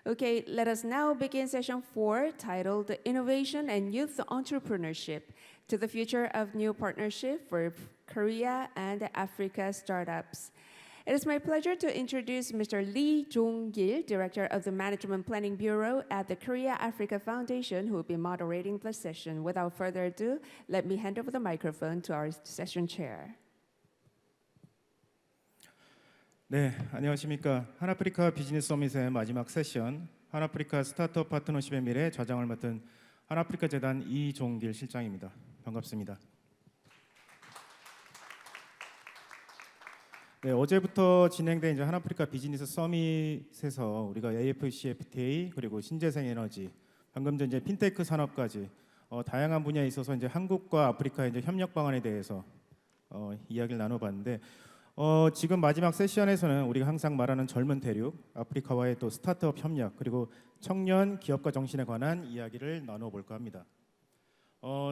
Okay, let us now begin session 4 titled Innovation and Youth Entrepreneurship to the Future of New Partnership for Korea and Africa Startups. It is my pleasure to introduce Mr. Lee Jong-gil, Director of the Management Planning Bureau at the Korea Africa Foundation, who will be moderating the session. Without further ado, let me hand over the microphone to our session chair. 네, 안녕하십니까. 한-아프리카 비즈니스 서밋의 마지막 세션, 한-아프리카 스타트업 파트너십의 미래 좌장을 맡은 한-아프리카 재단 이종길 실장입니다. 반갑습니다. 네, 어제부터 진행된 이제 한-아프리카 비즈니스 서밋에서 우리가 AFCFTA 그리고 신재생 에너지, 방금 전 이제 핀테크 산업까지 다양한 분야에 있어서 이제 한국과 아프리카의 이제 협력 방안에 대해서 이야기를 나눠봤는데. 지금 마지막 세션에서는 우리가 항상 말하는 젊은 대륙, 아프리카와의 또 스타트업 협력, 그리고 청년 기업가 정신에 관한 이야기를 나눠볼까 합니다.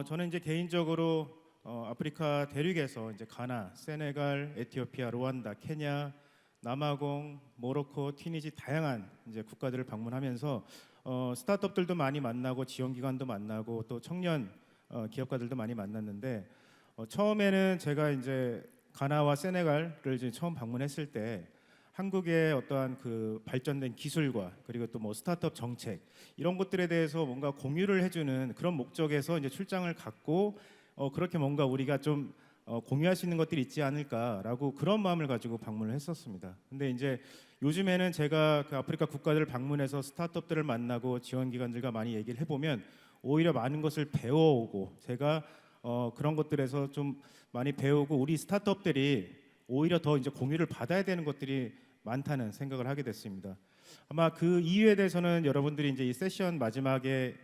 저는 이제 개인적으로 아프리카 대륙에서 이제 가나, 세네갈, 에티오피아, 루안다, 케냐, 남아공, 모로코, 튀니지 다양한 이제 국가들을 방문하면서 스타트업들도 많이 만나고 지원기관도 만나고 또 청년 기업가들도 많이 만났는데 처음에는 제가 이제 가나와 세네갈을 이제 처음 방문했을 때 한국의 어떠한 그 발전된 기술과 그리고 또 뭐 스타트업 정책 이런 것들에 대해서 뭔가 공유를 해주는 그런 목적에서 이제 출장을 갔고 그렇게 뭔가 우리가 좀 공유할 수 있는 것들이 있지 않을까라고 그런 마음을 가지고 방문을 했었습니다. 근데 이제 요즘에는 제가 그 아프리카 국가들을 방문해서 스타트업들을 만나고 지원기관들과 많이 얘기를 해보면 오히려 많은 것을 배워오고 제가 그런 것들에서 좀 많이 배우고 우리 스타트업들이 오히려 더 이제 공유를 받아야 되는 것들이 많다는 생각을 하게 됐습니다. 아마 그 이유에 대해서는 여러분들이 이제 이 세션 마지막에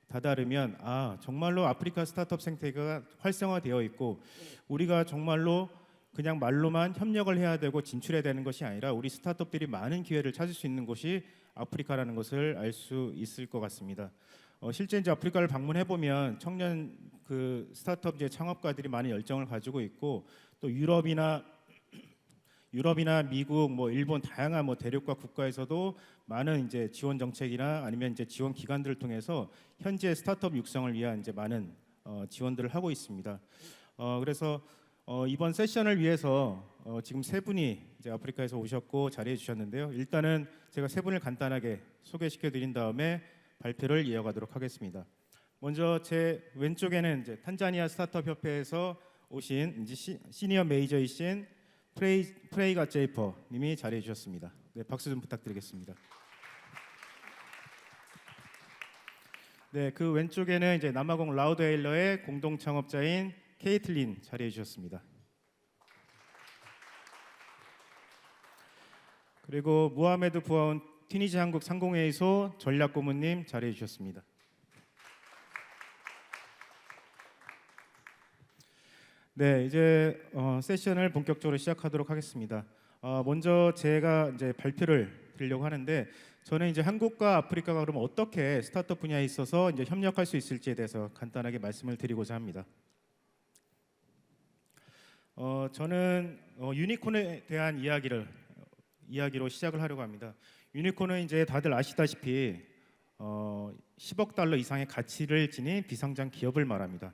다다르면 정말로 아프리카 스타트업 생태계가 활성화되어 있고 우리가 정말로 그냥 말로만 협력을 해야 되고 진출해야 되는 것이 아니라 우리 스타트업들이 많은 기회를 찾을 수 있는 곳이 아프리카라는 것을 알 수 있을 것 같습니다. 실제 이제 아프리카를 방문해 보면 청년 그 스타트업 이제 창업가들이 많은 열정을 가지고 있고 또 유럽이나 미국, 뭐 일본 다양한 뭐 대륙과 국가에서도 많은 이제 지원 정책이나 아니면 이제 지원 기관들을 통해서 현재 스타트업 육성을 위한 이제 많은 지원들을 하고 있습니다. 그래서 이번 세션을 위해서 지금 세 분이 이제 아프리카에서 오셨고 자리해 주셨는데요. 일단은 제가 세 분을 간단하게 소개시켜 드린 다음에 발표를 이어가도록 하겠습니다. 먼저 제 왼쪽에는 이제 탄자니아 스타트업 협회에서 오신 이제 시니어 메이저이신 프레이가 제이퍼 님이 자리해 주셨습니다. 네, 박수 좀 부탁드리겠습니다. 네, 그 왼쪽에는 이제 남아공 라우드에일러의 공동 창업자인 케이틀린 자리해 주셨습니다. 그리고 무하메드 부아운 튀니지 한국 상공회의소 전략고문님 자리해 주셨습니다. 네, 이제 세션을 본격적으로 시작하도록 하겠습니다. 먼저 제가 이제 발표를 드리려고 하는데 저는 이제 한국과 아프리카가 그럼 어떻게 스타트업 분야에 있어서 이제 협력할 수 있을지에 대해서 간단하게 말씀을 드리고자 합니다. 저는 유니콘에 대한 이야기로 시작을 하려고 합니다. 유니콘은 이제 다들 아시다시피 10억 달러 이상의 가치를 지닌 비상장 기업을 말합니다.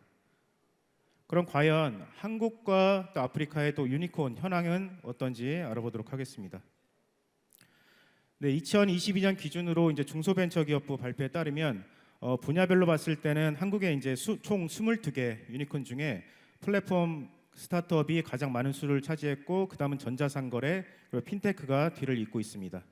그럼 과연 한국과 또 아프리카의 또 유니콘 현황은 어떤지 알아보도록 하겠습니다. 네, 2022년 기준으로 이제 중소벤처기업부 발표에 따르면 분야별로 봤을 때는 한국의 이제 총 22개 유니콘 중에 플랫폼 스타트업이 가장 많은 수를 차지했고 그다음은 전자상거래 그리고 핀테크가 뒤를 잇고 있습니다.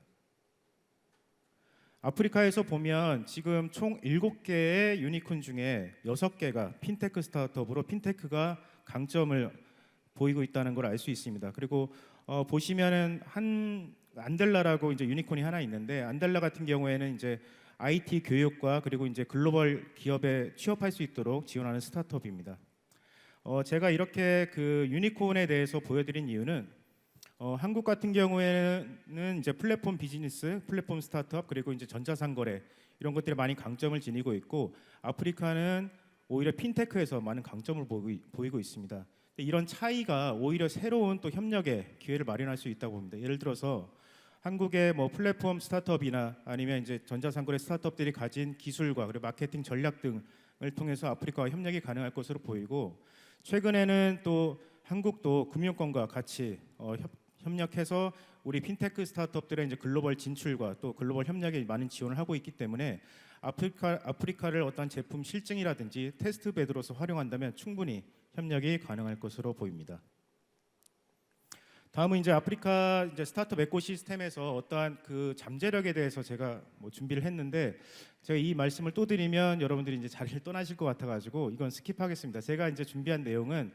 아프리카에서 보면 지금 총 7개의 유니콘 중에 6개가 핀테크 스타트업으로 핀테크가 강점을 보이고 있다는 걸 알 수 있습니다. 그리고 보시면은 안델라라고 이제 유니콘이 하나 있는데 안델라 같은 경우에는 이제 IT 교육과 그리고 이제 글로벌 기업에 취업할 수 있도록 지원하는 스타트업입니다. 제가 이렇게 그 유니콘에 대해서 보여드린 이유는 한국 같은 경우에는 이제 플랫폼 비즈니스, 플랫폼 스타트업 그리고 이제 전자상거래 이런 것들이 많이 강점을 지니고 있고 아프리카는 오히려 핀테크에서 많은 강점을 보이고 있습니다. 이런 차이가 오히려 새로운 또 협력의 기회를 마련할 수 있다고 봅니다. 예를 들어서 한국의 뭐 플랫폼 스타트업이나 아니면 이제 전자상거래 스타트업들이 가진 기술과 그리고 마케팅 전략 등을 통해서 아프리카와 협력이 가능할 것으로 보이고, 최근에는 또 한국도 금융권과 같이 협력해서 우리 핀테크 스타트업들의 이제 글로벌 진출과 또 글로벌 협력에 많은 지원을 하고 있기 때문에 아프리카를 어떤 제품 실증이라든지 테스트 베드로서 활용한다면 충분히 협력이 가능할 것으로 보입니다. 다음은 이제 아프리카 이제 스타트업 에코시스템에서 어떠한 그 잠재력에 대해서 제가 뭐 준비를 했는데, 제가 이 말씀을 또 드리면 여러분들이 이제 자리를 떠나실 것 같아가지고 이건 스킵하겠습니다. 제가 이제 준비한 내용은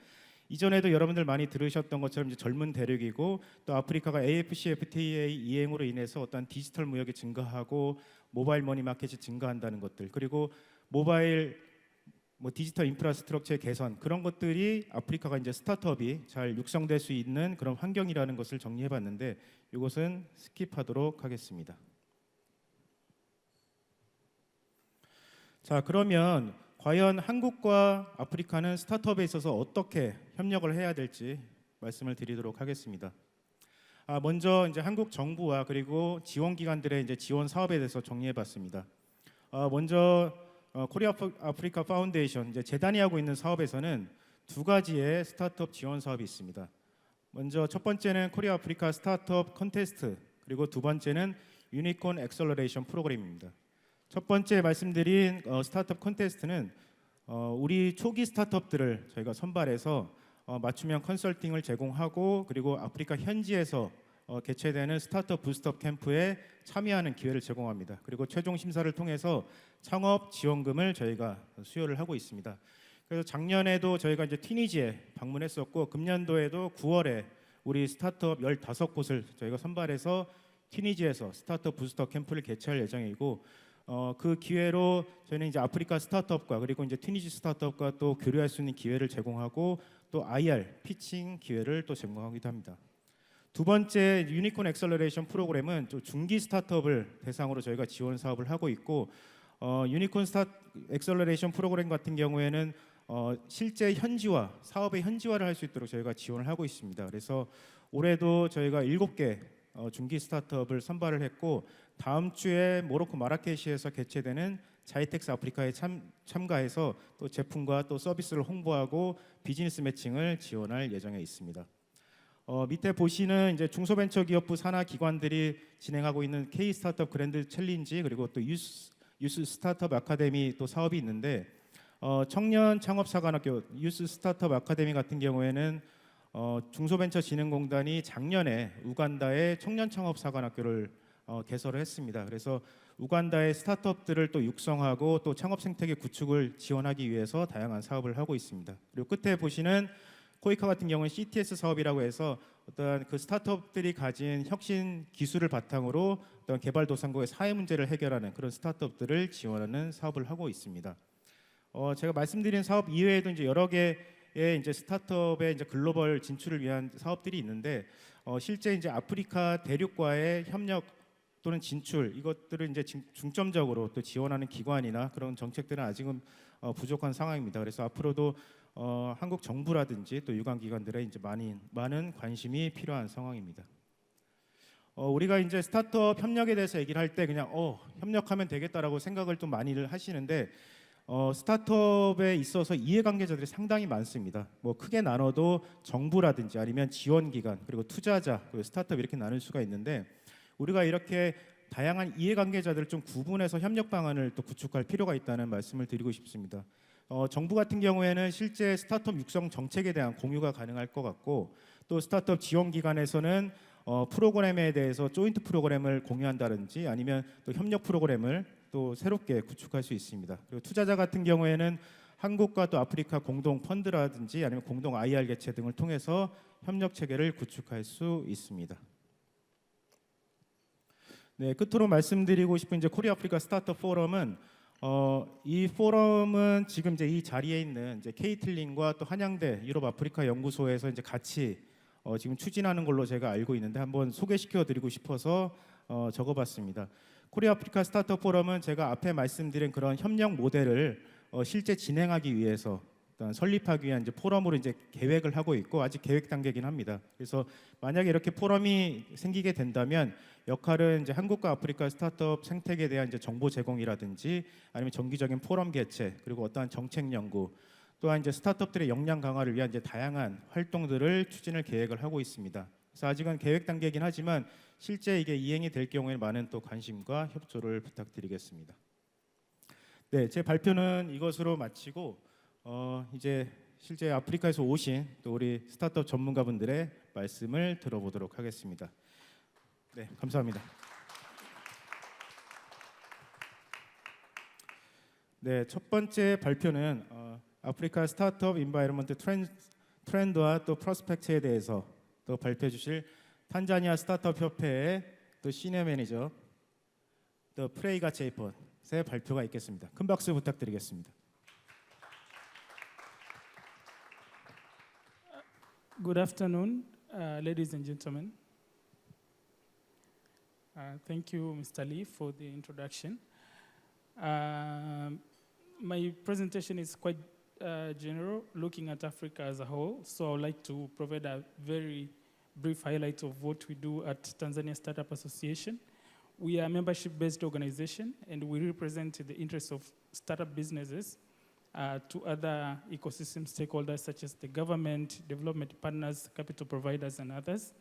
이전에도 여러분들 많이 들으셨던 것처럼 이제 젊은 대륙이고, 또 아프리카가 AFCFTA 이행으로 인해서 어떤 디지털 무역이 증가하고 모바일 머니 마켓이 증가한다는 것들, 그리고 모바일 디지털 인프라스트럭처의 개선, 그런 것들이 아프리카가 이제 스타트업이 잘 육성될 수 있는 그런 환경이라는 것을 정리해봤는데, 이것은 스킵하도록 하겠습니다. 자, 그러면 과연 한국과 아프리카는 스타트업에 있어서 어떻게 협력을 해야 될지 말씀을 드리도록 하겠습니다. 먼저 이제 한국 정부와 그리고 지원 기관들의 이제 지원 사업에 대해서 정리해봤습니다. 먼저 코리아 아프리카 파운데이션 이제 재단이 하고 있는 사업에서는 두 가지의 스타트업 지원 사업이 있습니다. 먼저 첫 번째는 코리아 아프리카 스타트업 컨테스트, 그리고 두 번째는 유니콘 엑셀러레이션 프로그램입니다. 첫 번째 말씀드린 스타트업 컨테스트는 우리 초기 스타트업들을 저희가 선발해서 맞춤형 컨설팅을 제공하고, 그리고 아프리카 현지에서 개최되는 스타트업 부스트업 캠프에 참여하는 기회를 제공합니다. 그리고 최종 심사를 통해서 창업 지원금을 저희가 수여를 하고 있습니다. 그래서 작년에도 저희가 이제 튀니지에 방문했었고, 금년도에도 9월에 우리 스타트업 15곳을 저희가 선발해서 튀니지에서 스타트업 부스트업 캠프를 개최할 예정이고, 그 기회로 저희는 이제 아프리카 스타트업과 그리고 이제 튀니지 스타트업과 또 교류할 수 있는 기회를 제공하고, 또 IR 피칭 기회를 또 제공하기도 합니다. 두 번째 유니콘 엑셀러레이션 프로그램은 또 중기 스타트업을 대상으로 저희가 지원 사업을 하고 있고, 유니콘 엑셀러레이션 프로그램 같은 경우에는 실제 현지화, 사업의 현지화를 할 수 있도록 저희가 지원을 하고 있습니다. 그래서 올해도 저희가 7개 중기 스타트업을 선발을 했고, 다음 주에 모로코 마라케시에서 개최되는 자이텍스 아프리카에 참가해서 또 제품과 또 서비스를 홍보하고 비즈니스 매칭을 지원할 예정에 있습니다. 밑에 보시는 이제 중소벤처기업부 산하 기관들이 진행하고 있는 K 스타트업 그랜드 챌린지, 그리고 또 유스 스타트업 아카데미 또 사업이 있는데, 청년 창업사관학교 유스 스타트업 아카데미 같은 경우에는 중소벤처진흥공단이 작년에 우간다의 청년 창업사관학교를 개설을 했습니다. 그래서 우간다의 스타트업들을 또 육성하고 또 창업 생태계 구축을 지원하기 위해서 다양한 사업을 하고 있습니다. 그리고 끝에 보시는 코이카 같은 경우는 CTS 사업이라고 해서 어떤 그 스타트업들이 가진 혁신 기술을 바탕으로 어떤 개발도상국의 사회 문제를 해결하는 그런 스타트업들을 지원하는 사업을 하고 있습니다. 제가 말씀드린 사업 이외에도 이제 여러 개의 이제 스타트업의 이제 글로벌 진출을 위한 사업들이 있는데, 실제 이제 아프리카 대륙과의 협력 또는 진출, 이것들을 이제 중점적으로 또 지원하는 기관이나 그런 정책들은 아직은 부족한 상황입니다. 그래서 앞으로도 한국 정부라든지 또 유관기관들의 이제 많은 관심이 필요한 상황입니다. 우리가 이제 스타트업 협력에 대해서 얘기를 할 때 그냥 협력하면 되겠다라고 생각을 좀 많이들 하시는데, 스타트업에 있어서 이해관계자들이 상당히 많습니다. 크게 나눠도 정부라든지 아니면 지원기관, 그리고 투자자, 그리고 스타트업 이렇게 나눌 수가 있는데, 우리가 이렇게 다양한 이해관계자들을 좀 구분해서 협력 방안을 또 구축할 필요가 있다는 말씀을 드리고 싶습니다. 정부 같은 경우에는 실제 스타트업 육성 정책에 대한 공유가 가능할 것 같고, 또 스타트업 지원기관에서는 프로그램에 대해서 조인트 프로그램을 공유한다든지 아니면 또 협력 프로그램을 또 새롭게 구축할 수 있습니다. 그리고 투자자 같은 경우에는 한국과 또 아프리카 공동 펀드라든지 아니면 공동 IR 개최 등을 통해서 협력 체계를 구축할 수 있습니다. 네, 끝으로 말씀드리고 싶은 이제 코리아 아프리카 스타트업 포럼은 이 포럼은 지금 이제 이 자리에 있는 이제 케이틀린과 또 한양대 유럽 아프리카 연구소에서 이제 같이 지금 추진하는 걸로 제가 알고 있는데, 한번 소개시켜 드리고 싶어서 적어봤습니다. 코리아 아프리카 스타트업 포럼은 제가 앞에 말씀드린 그런 협력 모델을 실제 진행하기 위해서 어떤 설립하기 위한 이제 포럼으로 이제 계획을 하고 있고 아직 계획 단계이긴 합니다. 그래서 만약에 이렇게 포럼이 생기게 된다면 역할은 이제 한국과 아프리카 스타트업 생태계에 대한 이제 정보 제공이라든지 아니면 정기적인 포럼 개최 그리고 어떠한 정책 연구 또한 이제 스타트업들의 역량 강화를 위한 이제 다양한 활동들을 추진을 계획을 하고 있습니다. 그래서 아직은 계획 단계이긴 하지만 실제 이게 이행이 될 경우에 많은 또 관심과 협조를 부탁드리겠습니다. 네, 제 발표는 이것으로 마치고 이제 실제 아프리카에서 오신 또 우리 스타트업 전문가분들의 말씀을 들어보도록 하겠습니다. 네, 감사합니다. 네, 첫 번째 발표는 아프리카 스타트업 인바이러먼트 트렌드와 또 프로스펙트에 대해서 또 발표해 주실 탄자니아 스타트업 협회의 또 시니어 매니저 또 프레이가 제이폿의 발표가 있겠습니다. 큰 박수 부탁드리겠습니다. Good afternoon, ladies and gentlemen. Thank you, Mr. Lee, for the introduction. My presentation is quite general, looking at Africa as a whole. So I would like to provide a very brief highlight of what we do at Tanzania Startup Association. We are a membership-based organization, and we represent the interests of startup businesses to other ecosystem stakeholders such as the government, development partners, capital providers, and others.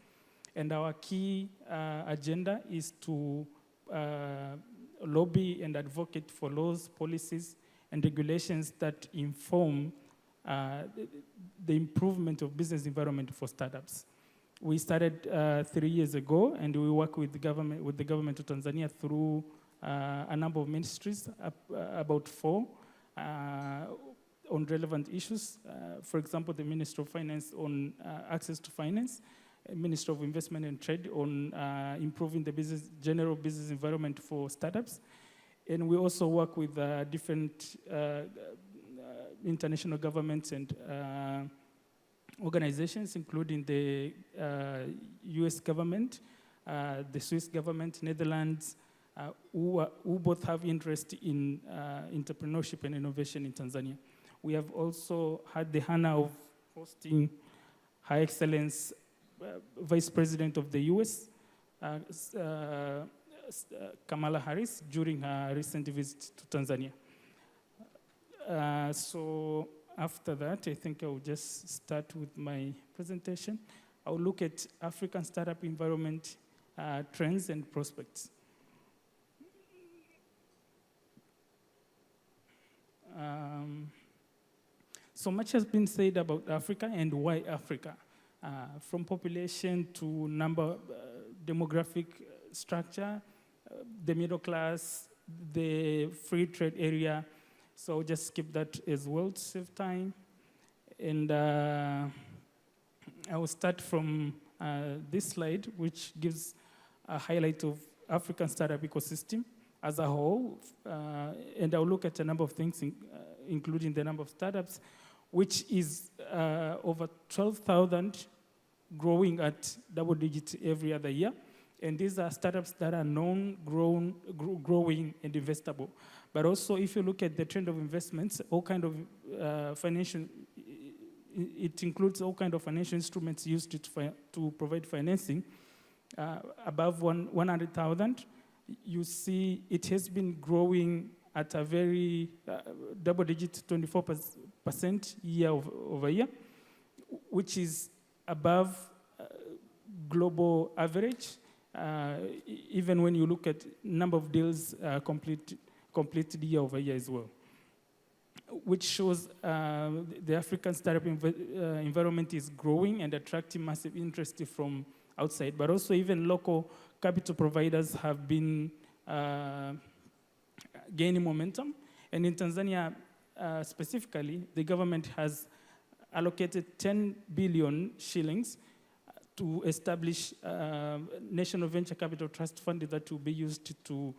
And our key agenda is to lobby and advocate for laws, policies, and regulations that inform the improvement of business environment for startups. We started 3 years ago, and we work with the government of Tanzania through a number of ministries, about 4, on relevant issues. For example, the Minister of Finance on access to finance, Minister of Investment and Trade on improving the general business environment for startups. And we also work with different international governments and organizations, including the US government, the Swiss government, Netherlands, who both have interest in entrepreneurship and innovation in Tanzania. We have also had the honor of hosting Her Excellence Vice President of the US, Kamala Harris, during her recent visit to Tanzania. So after that, I think I will just start with my presentation. I will look at African startup environment trends and prospects. So much has been said about Africa and why Africa. From population to number, demographic structure, the middle class, the free trade area. So I'll just skip that as well to save time. And I will start from this slide, which gives a highlight of African startup ecosystem as a whole. And I'll look at a number of things, including the number of startups, which is over 12,000, growing at double digits every other year. And these are startups that are known, growing, and investable. But also, if you look at the trend of investments, all kind of financial, it includes all kind of financial instruments used to provide financing. Above 100,000, you see it has been growing at a very double-digit 24% year over year, which is above global average. Even when you look at number of deals completed year over year as well, which shows the African startup environment is growing and attracting massive interest from outside, but also even local capital providers have been gaining momentum. And in Tanzania specifically, the government has allocated 10 billion shillings to establish National Venture Capital Trust Fund that will be used to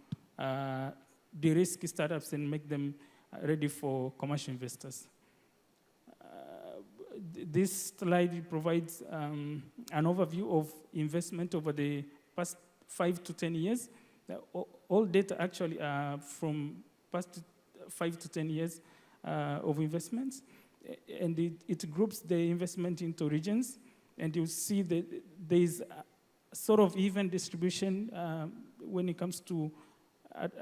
de-risk startups and make them ready for commercial investors. This slide provides an overview of investment over the past 5 to 10 years. All data actually are from past 5 to 10 years of investments. and it groups the investment into regions, and you see that there is a sort of even distribution when it comes to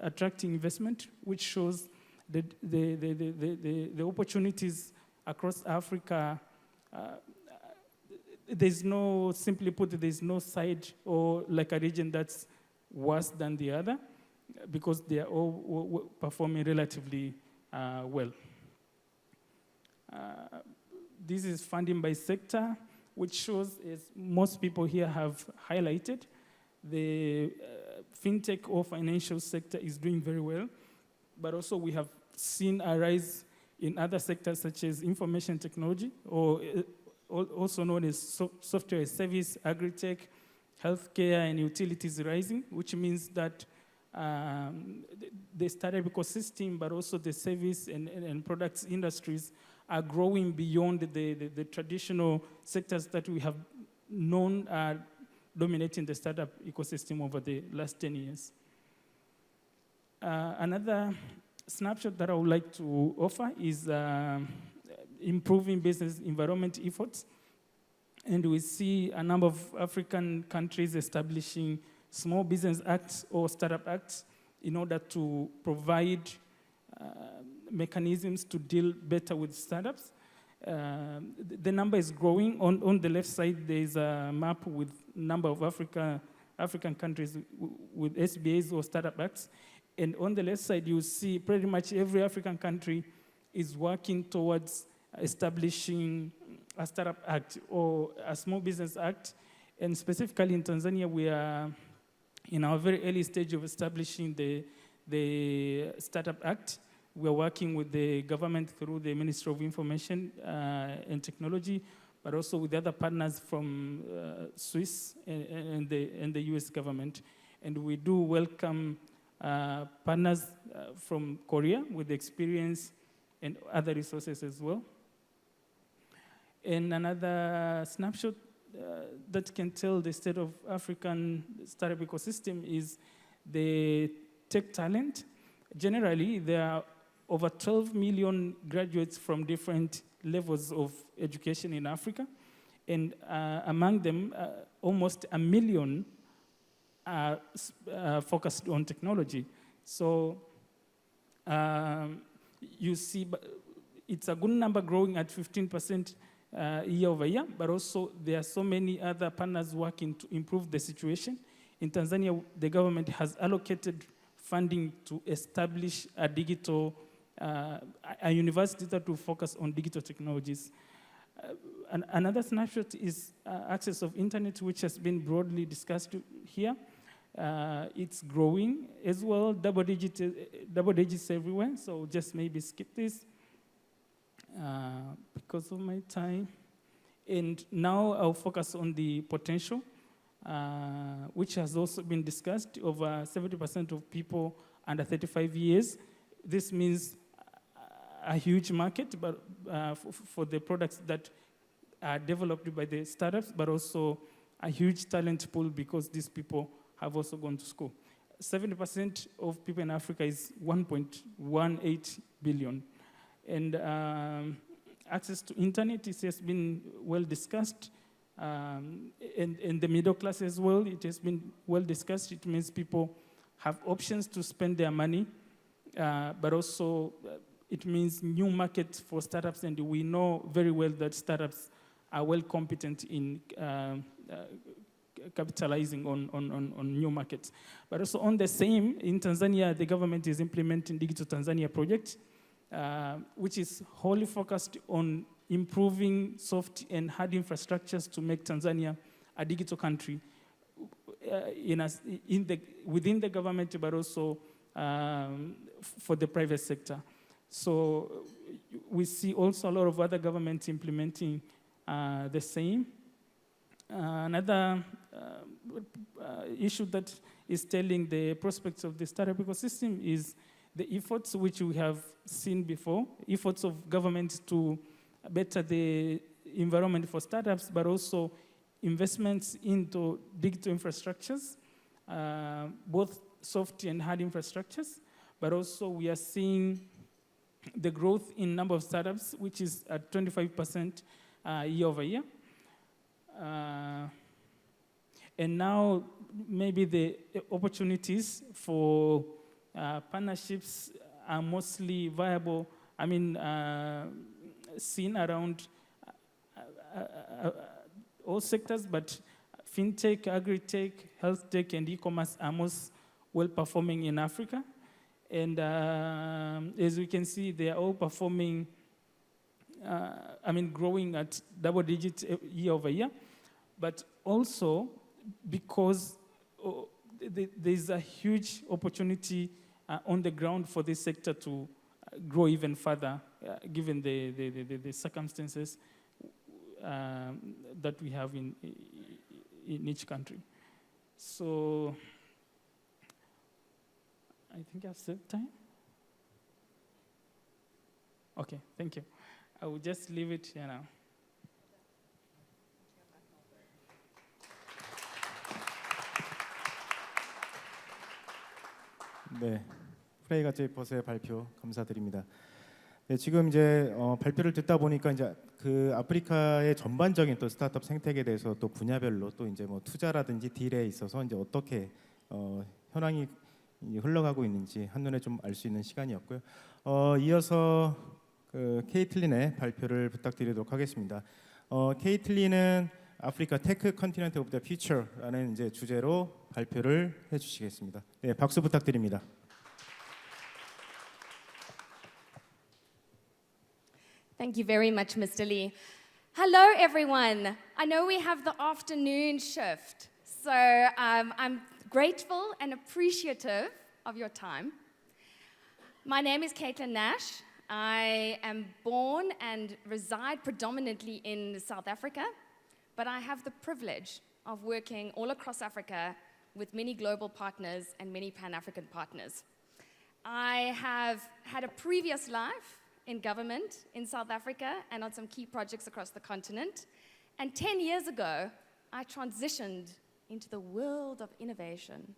attracting investment, which shows that the opportunities across Africa. There's no, simply put, there's no side or like a region that's worse than the other, because they are all performing relatively well. This is funding by sector, which shows, as most people here have highlighted, the fintech or financial sector is doing very well, but also we have seen a rise in other sectors such as information technology, or also known as software service, agri-tech, healthcare, and utilities rising, which means that the startup ecosystem, but also the service and products industries are growing beyond the traditional sectors that we have known are dominating the startup ecosystem over the last 10 years. Another snapshot that I would like to offer is improving business environment efforts. And we see a number of African countries establishing small business acts or startup acts in order to provide mechanisms to deal better with startups. The number is growing. On the left side, there is a map with number of African countries with SBAs or startup acts. And on the left side, you see pretty much every African country is working towards establishing a startup act or a small business act. And specifically in Tanzania, we are in our very early stage of establishing the startup act. We are working with the government through the Ministry of Information and Technology, but also with other partners from Swiss and the US government. And we do welcome partners from Korea with experience and other resources as well. And another snapshot that can tell the state of African startup ecosystem is the tech talent. Generally, there are over 12 million graduates from different levels of education in Africa. And among them, almost 1 million are focused on technology. So you see, it's a good number, growing at 15% year over year, but also there are so many other partners working to improve the situation. In Tanzania, the government has allocated funding to establish a digital, a university that will focus on digital technologies. Another snapshot is access of internet, which has been broadly discussed here. It's growing as well, double digits everywhere, so just maybe skip this because of my time. And now I'll focus on the potential, which has also been discussed. Over 70% of people under 35 years. This means a huge market, but for the products that are developed by the startups, but also a huge talent pool because these people have also gone to school. 70% of people in Africa is 1.18 billion. And access to internet has been well discussed. And the middle class as well, it has been well discussed. It means people have options to spend their money, but also it means new markets for startups, and we know very well that startups are well competent in capitalizing on new markets. But also on the same, in Tanzania, the government is implementing Digital Tanzania project, which is wholly focused on improving soft and hard infrastructures to make Tanzania a digital country within the government, but also for the private sector. So we see also a lot of other governments implementing the same. Another issue that is telling the prospects of the startup ecosystem is the efforts which we have seen before, efforts of governments to better the environment for startups, but also investments into digital infrastructures, both soft and hard infrastructures. But also we are seeing the growth in number of startups, which is at 25% year over year. And now maybe the opportunities for partnerships are mostly viable, seen around all sectors, but fintech, agri-tech, health tech, and e-commerce are most well-performing in Africa. And as we can see, they are all performing, growing at double digits year over year. But also, because there's a huge opportunity on the ground for this sector to grow even further, given the circumstances that we have in each country. So I think I've saved time. Okay, thank you. I will just leave it here now. 네, 프레이가 제이퍼스의 발표 감사드립니다. 네, 지금 이제 발표를 듣다 보니까 이제 그 아프리카의 전반적인 또 스타트업 생태계에 대해서 또 분야별로 또 이제 뭐 투자라든지 딜에 있어서 이제 어떻게 현황이 흘러가고 있는지 한눈에 좀 알 수 있는 시간이었고요. 이어서 그 케이틀린의 발표를 부탁드리도록 하겠습니다. 케이틀린은 아프리카 테크 컨티넨트 오브 더 퓨처라는 이제 주제로 발표를 해주시겠습니다. 네, 박수 부탁드립니다. Thank you very much, Mr. Lee. Hello, everyone. I know we have the afternoon shift, so I'm grateful and appreciative of your time. My name is Caitlin Nash. I am born and reside predominantly in South Africa, but I have the privilege of working all across Africa with many global partners and many Pan-African partners. I have had a previous life in government in South Africa and on some key projects across the continent. And 10 years ago, I transitioned into the world of innovation.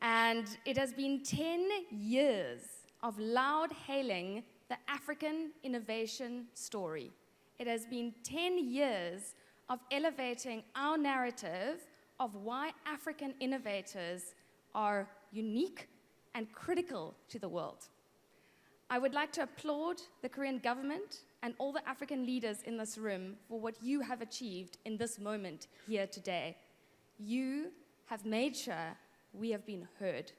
And it has been 10 years of loud hailing the African innovation story. It has been 10 years of elevating our narrative of why African innovators are unique and critical to the world. I would like to applaud the Korean government and all the African leaders in this room for what you have achieved in this moment here today. You have made sure we have been heard.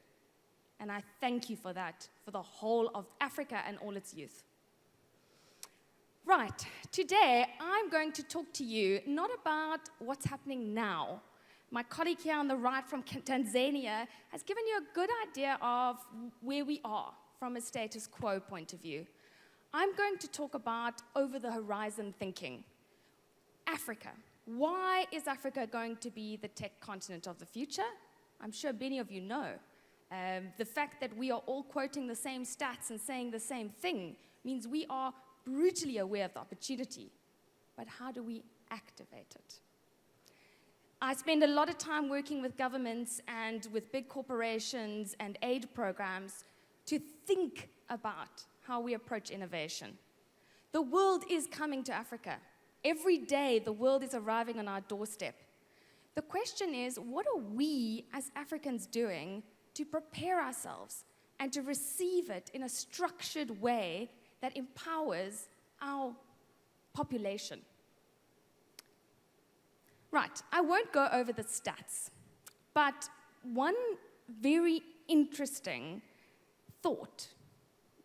And I thank you for that, for the whole of Africa and all its youth. Right, today I'm going to talk to you not about what's happening now. My colleague here on the right from Tanzania has given you a good idea of where we are from a status quo point of view. I'm going to talk about over-the-horizon thinking. Africa. Why is Africa going to be the tech continent of the future? I'm sure many of you know. The fact that we are all quoting the same stats and saying the same thing means we are brutally aware of the opportunity. But how do we activate it? I spend a lot of time working with governments and with big corporations and aid programs to think about how we approach innovation. The world is coming to Africa. Every day, the world is arriving on our doorstep. The question is, what are we as Africans doing to prepare ourselves and to receive it in a structured way that empowers our population? Right, I won't go over the stats, but one very interesting thought.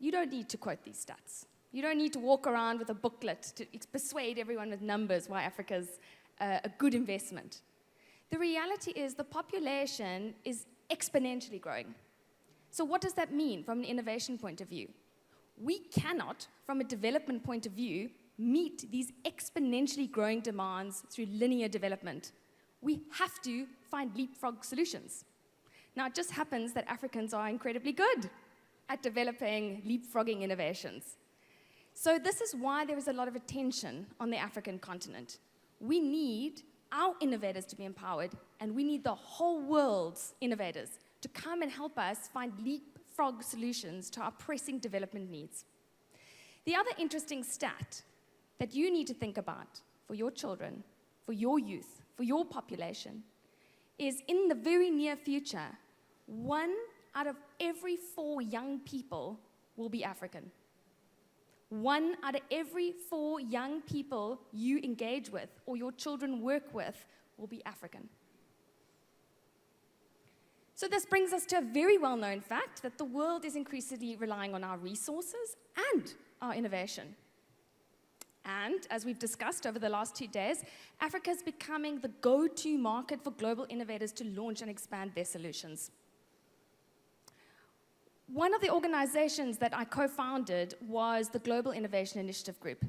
You don't need to quote these stats. You don't need to walk around with a booklet to persuade everyone with numbers why Africa's a good investment. The reality is the population is exponentially growing. So what does that mean from an innovation point of view? We cannot, from a development point of view, meet these exponentially growing demands through linear development. We have to find leapfrog solutions. Now, it just happens that Africans are incredibly good at developing leapfrogging innovations. So this is why there is a lot of attention on the African continent. We need our innovators to be empowered, and we need the whole world's innovators to come and help us find leapfrog solutions to our pressing development needs. The other interesting stat that you need to think about for your children, for your youth, for your population, is in the very near future, 1 out of every 4 young people will be African. 1 out of every 4 young people you engage with or your children work with will be African. So this brings us to a very well-known fact that the world is increasingly relying on our resources and our innovation. And as we've discussed over the last 2 days, Africa is becoming the go-to market for global innovators to launch and expand their solutions. One of the organizations that I co-founded was the Global Innovation Initiative Group.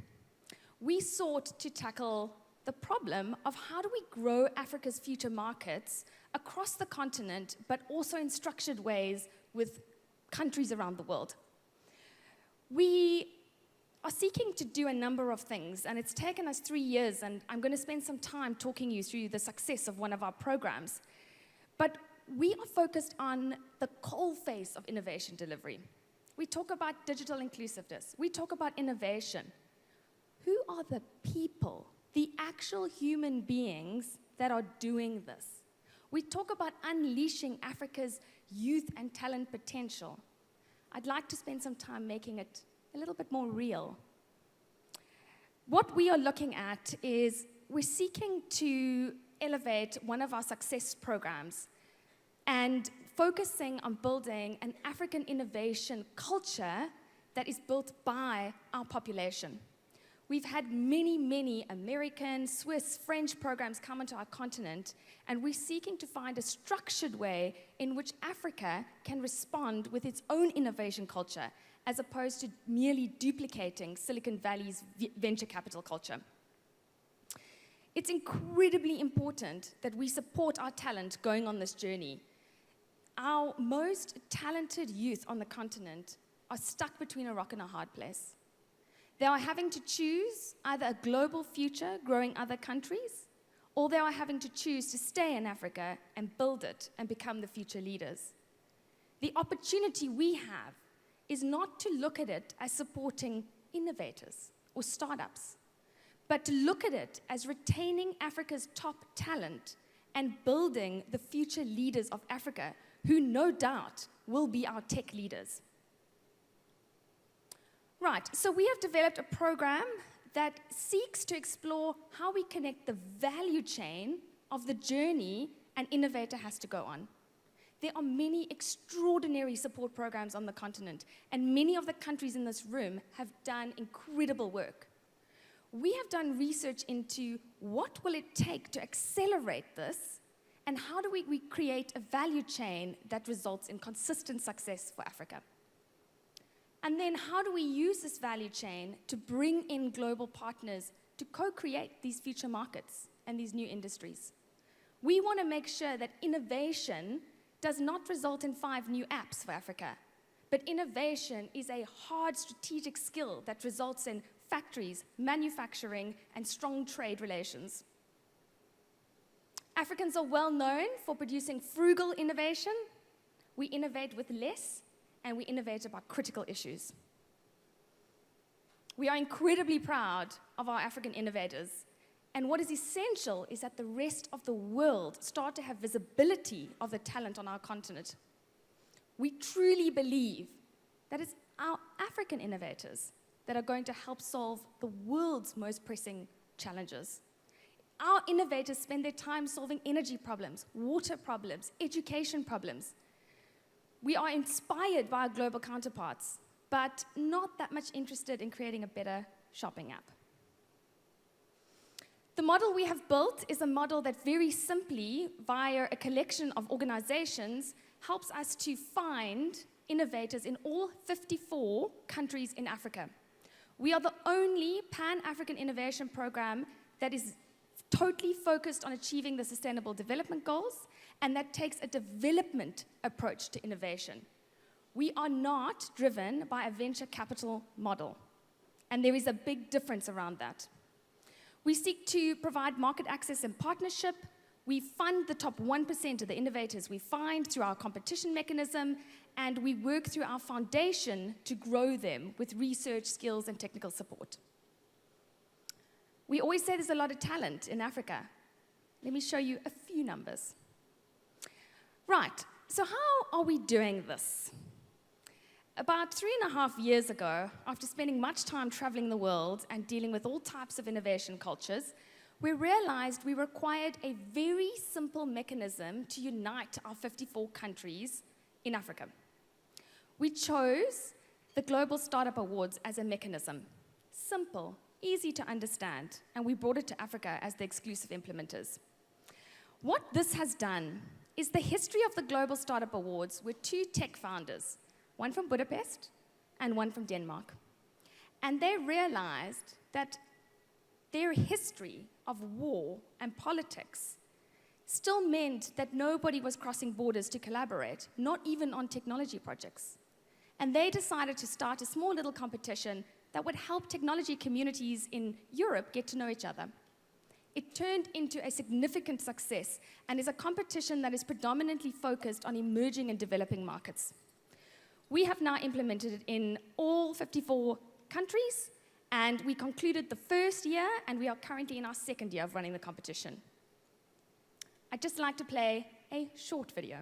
We sought to tackle the problem of how do we grow Africa's future markets across the continent, but also in structured ways with countries around the world. We are seeking to do a number of things, and it's taken us 3 years, and I'm going to spend some time talking you through the success of one of our programs. But we are focused on the coalface of innovation delivery. We talk about digital inclusiveness. We talk about innovation. Who are the people, the actual human beings that are doing this? We talk about unleashing Africa's youth and talent potential. I'd like to spend some time making it a little bit more real. What we are looking at is we're seeking to elevate one of our success programs and focusing on building an African innovation culture that is built by our population. We've had many, many American, Swiss, French programs come onto our continent, and we're seeking to find a structured way in which Africa can respond with its own innovation culture, as opposed to merely duplicating Silicon Valley's venture capital culture. It's incredibly important that we support our talent going on this journey. Our most talented youth on the continent are stuck between a rock and a hard place. They are having to choose either a global future growing other countries, or they are having to choose to stay in Africa and build it and become the future leaders. The opportunity we have is not to look at it as supporting innovators or startups, but to look at it as retaining Africa's top talent and building the future leaders of Africa, who no doubt will be our tech leaders. Right, so we have developed a program that seeks to explore how we connect the value chain of the journey an innovator has to go on. There are many extraordinary support programs on the continent, and many of the countries in this room have done incredible work. We have done research into what will it take to accelerate this, and how do we create a value chain that results in consistent success for Africa. And then how do we use this value chain to bring in global partners to co-create these future markets and these new industries? We want to make sure that innovation does not result in 5 new apps for Africa, but innovation is a hard strategic skill that results in factories, manufacturing, and strong trade relations. Africans are well known for producing frugal innovation. We innovate with less, and we innovate about critical issues. We are incredibly proud of our African innovators, and what is essential is that the rest of the world start to have visibility of the talent on our continent. We truly believe that it's our African innovators that are going to help solve the world's most pressing challenges. Our innovators spend their time solving energy problems, water problems, education problems. We are inspired by our global counterparts, but not that much interested in creating a better shopping app. The model we have built is a model that very simply, via a collection of organizations, helps us to find innovators in all 54 countries in Africa. We are the only Pan-African innovation program that is totally focused on achieving the Sustainable Development Goals, and that takes a development approach to innovation. We are not driven by a venture capital model, and there is a big difference around that. We seek to provide market access and partnership. We fund the top 1% of the innovators we find through our competition mechanism, and we work through our foundation to grow them with research, skills, and technical support. We always say there's a lot of talent in Africa. Let me show you a few numbers. Right, so how are we doing this? About 3.5 years ago, after spending much time traveling the world and dealing with all types of innovation cultures, we realized we required a very simple mechanism to unite our 54 countries in Africa. We chose the Global Startup Awards as a mechanism. Simple, easy to understand, and we brought it to Africa as the exclusive implementers. What this has done is the history of the Global Startup Awards were 2 tech founders, one from Budapest and one from Denmark. And they realized that their history of war and politics still meant that nobody was crossing borders to collaborate, not even on technology projects. And they decided to start a small little competition that would help technology communities in Europe get to know each other. It turned into a significant success and is a competition that is predominantly focused on emerging and developing markets. We have now implemented it in all 54 countries, and we concluded the first year, and we are currently in our second year of running the competition. I'd just like to play a short video.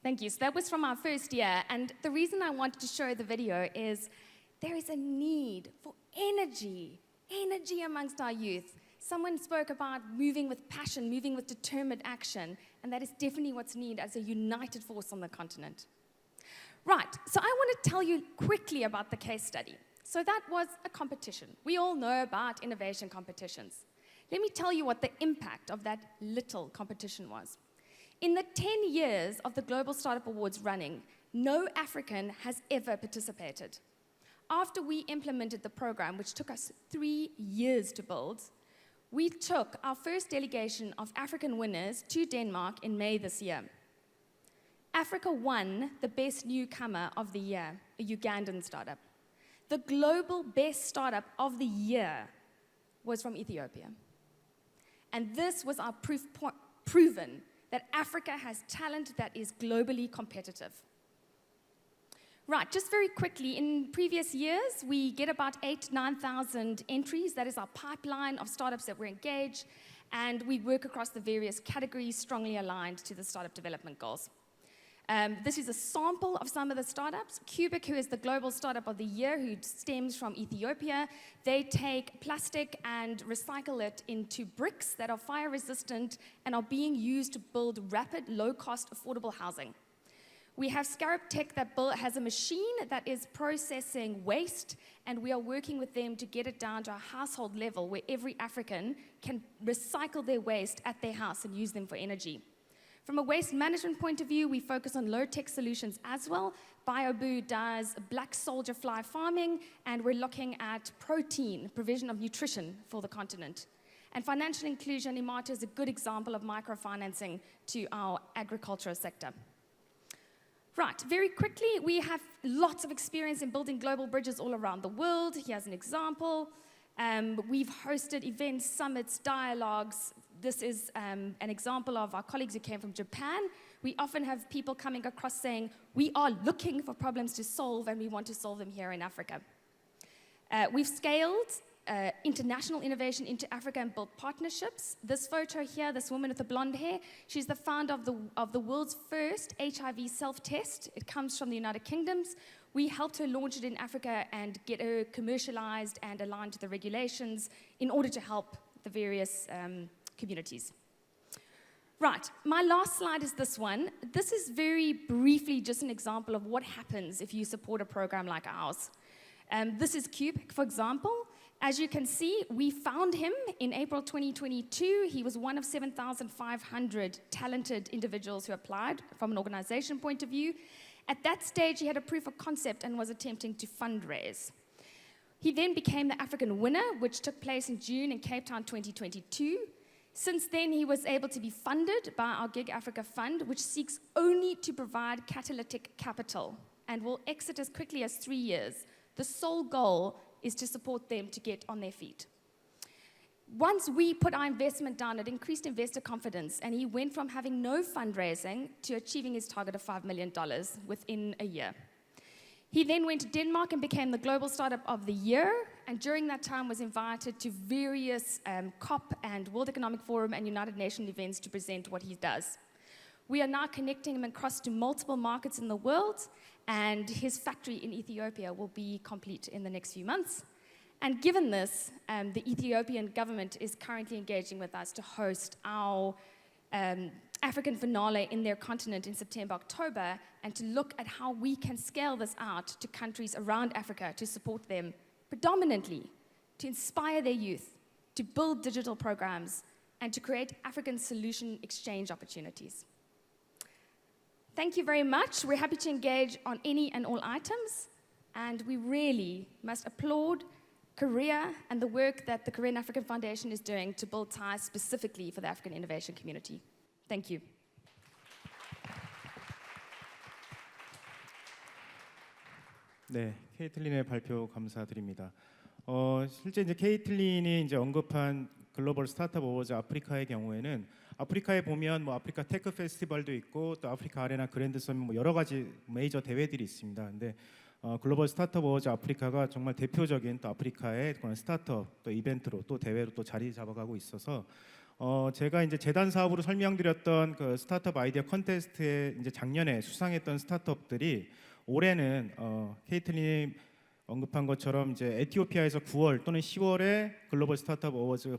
Thank you. So that was from our first year, and the reason I wanted to show the video is there is a need for energy amongst our youth. Someone spoke about moving with passion, moving with determined action, and that is definitely what's needed as a united force on the continent. Right, so I want to tell you quickly about the case study. So that was a competition. We all know about innovation competitions. Let me tell you what the impact of that little competition was. In the 10 years of the Global Startup Awards running, no African has ever participated. After we implemented the program, which took us 3 years to build, we took our first delegation of African winners to Denmark in May this year. Africa won the Best Newcomer of the Year, a Ugandan startup. The global best startup of the year was from Ethiopia. And this was our proven that Africa has talent that is globally competitive. Right, just very quickly, in previous years, we get about 9,000 entries. That is our pipeline of startups that we're engaged, and we work across the various categories strongly aligned to the startup development goals. This is a sample of some of the startups. Cubic, who is the Global Startup of the Year, who stems from Ethiopia, they take plastic and recycle it into bricks that are fire resistant and are being used to build rapid, low-cost, affordable housing. We have Scarab Tech that has a machine that is processing waste, and we are working with them to get it down to a household level where every African can recycle their waste at their house and use them for energy. From a waste management point of view, we focus on low-tech solutions as well, BioBoo does black soldier fly farming, and we're looking at protein, provision of nutrition for the continent. And financial inclusion, Imata, is a good example of microfinancing to our agricultural sector. Right, very quickly, we have lots of experience in building global bridges all around the world. Here's an example. We've hosted events, summits, dialogues. This is an example of our colleagues who came from Japan. We often have people coming across saying, we are looking for problems to solve and we want to solve them here in Africa. We've scaled international innovation into Africa and built partnerships. This photo here, this woman with the blonde hair, she's the founder of the world's first HIV self-test. It comes from the United Kingdom. We helped her launch it in Africa and get her commercialized and aligned to the regulations in order to help the various communities. Right, my last slide is this one. This is very briefly just an example of what happens if you support a program like ours. This is Cube, for example. As you can see, we found him in April 2022. He was one of 7,500 talented individuals who applied from an organization point of view. At that stage, he had a proof of concept and was attempting to fundraise. He then became the African winner, which took place in June in Cape Town 2022. Since then, he was able to be funded by our Gig Africa Fund, which seeks only to provide catalytic capital and will exit as quickly as 3 years. The sole goal is to support them to get on their feet. Once we put our investment down, it increased investor confidence, and he went from having no fundraising to achieving his target of $5 million within a year. He then went to Denmark and became the Global Startup of the Year, and during that time was invited to various COP and World Economic Forum and United Nations events to present what he does. We are now connecting him across to multiple markets in the world, and his factory in Ethiopia will be complete in the next few months. And given this, the Ethiopian government is currently engaging with us to host our African finale in their continent in September, October, and to look at how we can scale this out to countries around Africa to support them predominantly, to inspire their youth, to build digital programs, and to create African solution exchange opportunities. Thank you very much. We're happy to engage on any and all items, and we really must applaud Korea and the work that the Korean African Foundation is doing to build ties specifically for the African innovation community. Thank you. 네, 케이틀린의 발표 감사드립니다. 실제 이제 케이틀린이 이제 언급한 글로벌 스타트업 어워즈 아프리카의 경우에는 아프리카에 보면 뭐 아프리카 테크 페스티벌도 있고 또 아프리카 아레나 그랜드 서밋 뭐 여러 가지 메이저 대회들이 있습니다. 근데 글로벌 스타트업 어워즈 아프리카가 정말 대표적인 또 아프리카의 그런 스타트업 또 이벤트로 또 대회로 또 자리 잡아가고 있어서 제가 이제 재단 사업으로 설명드렸던 그 스타트업 아이디어 컨테스트에 이제 작년에 수상했던 스타트업들이 올해는 케이틀린이 언급한 것처럼 이제 에티오피아에서 9월 또는 10월에 글로벌 스타트업 어워즈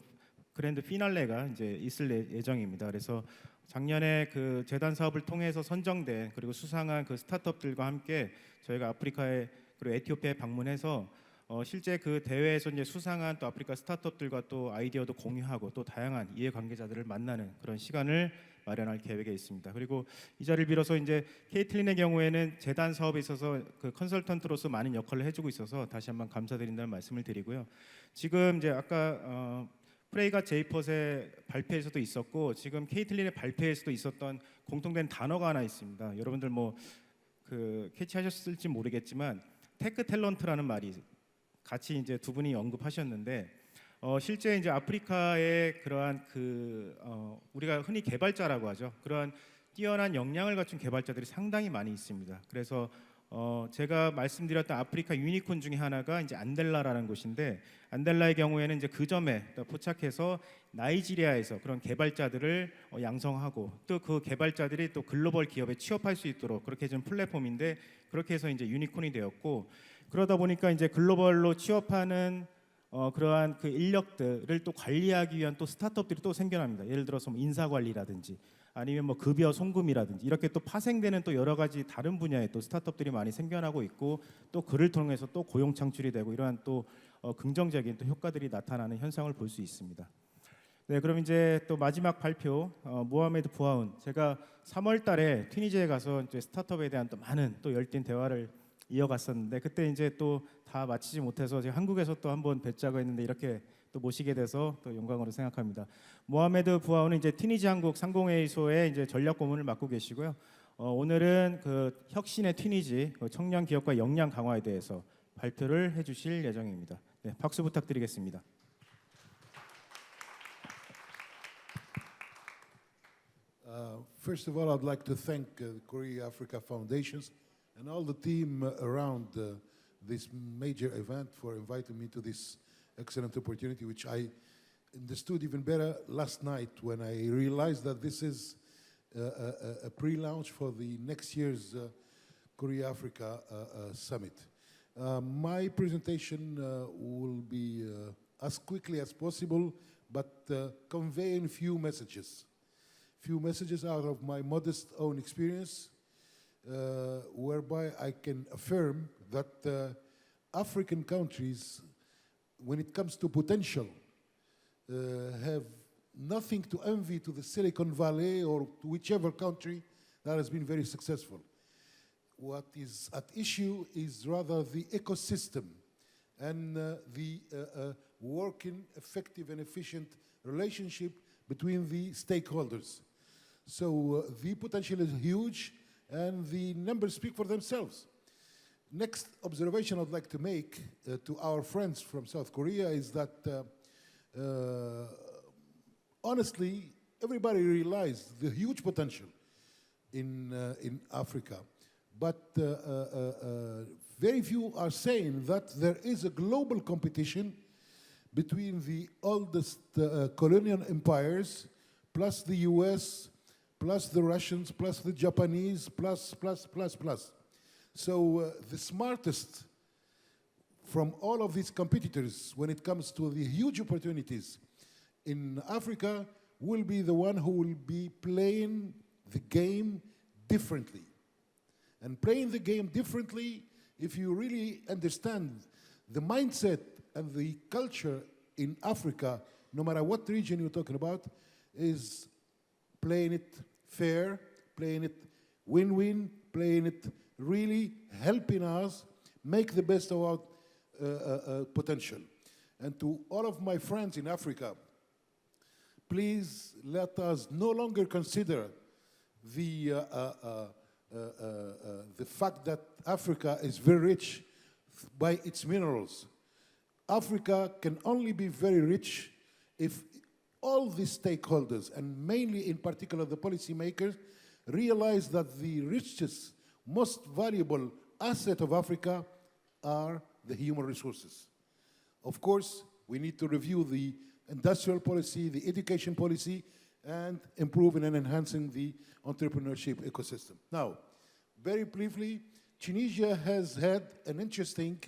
그랜드 피날레가 이제 있을 예정입니다. 그래서 작년에 그 재단 사업을 통해서 선정된 그리고 수상한 그 스타트업들과 함께 저희가 아프리카에 그리고 에티오피아에 방문해서 실제 그 대회에서 이제 수상한 또 아프리카 스타트업들과 또 아이디어도 공유하고 또 다양한 이해관계자들을 만나는 그런 시간을 마련할 계획에 있습니다. 그리고 이 자리를 빌어서 이제 케이틀린의 경우에는 재단 사업에 있어서 그 컨설턴트로서 많은 역할을 해주고 있어서 다시 한번 감사드린다는 말씀을 드리고요. 지금 이제 아까 프레이가 제이폿의 발표에서도 있었고 지금 케이틀린의 발표에서도 있었던 공통된 단어가 하나 있습니다. 여러분들 뭐 그 캐치하셨을지 모르겠지만 테크 탤런트라는 말이 같이 이제 두 분이 언급하셨는데 실제 이제 아프리카의 그러한 우리가 흔히 개발자라고 하죠. 그러한 뛰어난 역량을 갖춘 개발자들이 상당히 많이 있습니다. 그래서 제가 말씀드렸던 아프리카 유니콘 중에 하나가 이제 안델라라는 곳인데 안델라의 경우에는 이제 그 점에 포착해서 나이지리아에서 그런 개발자들을 양성하고 또 그 개발자들이 또 글로벌 기업에 취업할 수 있도록 그렇게 좀 플랫폼인데 그렇게 해서 이제 유니콘이 되었고 그러다 보니까 이제 글로벌로 취업하는 그러한 그 인력들을 또 관리하기 위한 또 스타트업들이 또 생겨납니다. 예를 들어서 뭐 인사 관리라든지 아니면 뭐 급여 송금이라든지 이렇게 또 파생되는 또 여러 가지 다른 분야의 또 스타트업들이 많이 생겨나고 있고 또 그를 통해서 또 고용 창출이 되고 이러한 또 긍정적인 또 효과들이 나타나는 현상을 볼 수 있습니다. 네, 그럼 이제 또 마지막 발표 모하메드 부하운. 제가 3월달에 튀니지에 가서 이제 스타트업에 대한 또 많은 또 열띤 대화를 이어갔었는데 그때 이제 또 다 마치지 못해서 제가 한국에서 또 한번 뵙자고 했는데 이렇게 또 모시게 돼서 또 영광으로 생각합니다. 모하메드 부하운은 이제 튀니지 한국 상공회의소의 이제 전략 고문을 맡고 계시고요. 오늘은 그 혁신의 튀니지 청년 기업가 역량 강화에 대해서 발표를 해주실 예정입니다. 네, 박수 부탁드리겠습니다. First of all, I'd like to thank the Korea Africa Foundations and all the team around this major event for inviting me to this excellent opportunity, which I understood even better last night when I realized that this is a pre-launch for the next year's Korea Africa Summit. My presentation will be as quickly as possible, but conveying few messages out of my modest own experience, whereby I can affirm that African countries, when it comes to potential, have nothing to envy to the Silicon Valley or to whichever country that has been very successful. What is at issue is rather the ecosystem and the working, effective and efficient relationship between the stakeholders. So the potential is huge and the numbers speak for themselves. Next observation I'd like to make to our friends from South Korea is that honestly, everybody realized the huge potential in Africa, but very few are saying that there is a global competition between the oldest colonial empires, plus the US, plus the Russians, plus the Japanese, plus. So the smartest from all of these competitors when it comes to the huge opportunities in Africa will be the one who will be playing the game differently. And playing the game differently, if you really understand the mindset and the culture in Africa, no matter what region you're talking about, is playing it fair, playing it win-win, playing it really helping us make the best of our potential. And to all of my friends in Africa, please let us no longer consider the fact that Africa is very rich by its minerals. Africa can only be very rich if all the stakeholders, and mainly in particular the policymakers, realize that the richest, most valuable asset of Africa are the human resources. Of course, we need to review the industrial policy, the education policy, and improving and enhancing the entrepreneurship ecosystem. Now, very briefly, Tunisia has had an interesting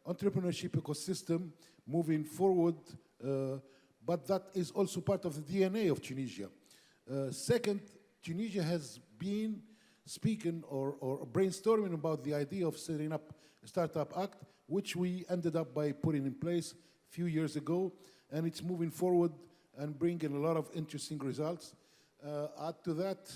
entrepreneurship ecosystem moving forward, but that is also part of the DNA of Tunisia. Second, Tunisia has been speaking or brainstorming about the idea of setting up a Startup Act, which we ended up by putting in place a few years ago, and it's moving forward and bringing a lot of interesting results. Add to that,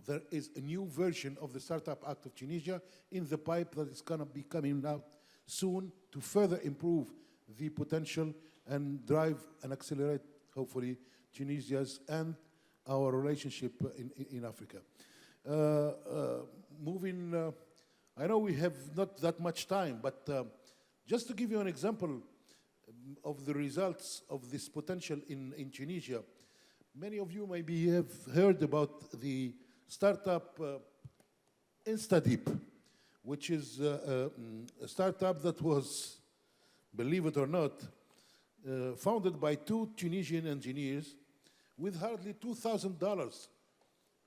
there is a new version of the Startup Act of Tunisia in the pipe that is going to be coming out soon to further improve the potential and drive and accelerate, hopefully, Tunisia's and our relationship in Africa. I know we have not that much time, but just to give you an example of the results of this potential in Tunisia, many of you maybe have heard about the startup InstaDeep, which is a startup that was, believe it or not, founded by two Tunisian engineers with hardly $2,000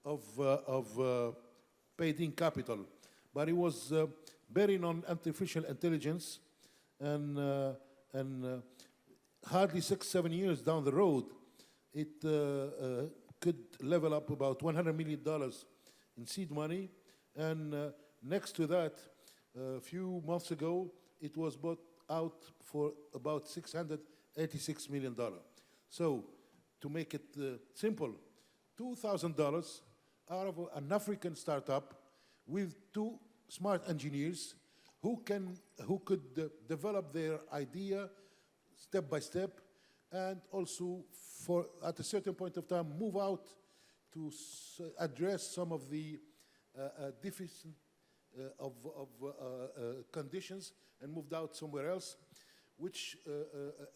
of paid-in capital. But it was betting on artificial intelligence, and hardly 6-7 years down the road, it could level up about $100 million in seed money. And next to that, a few months ago, it was bought out for about $680 $86 million. So, to make it simple, $2,000 out of an African startup with two smart engineers who could develop their idea step by step, and also at a certain point of time move out to address some of the deficit of conditions and moved out somewhere else,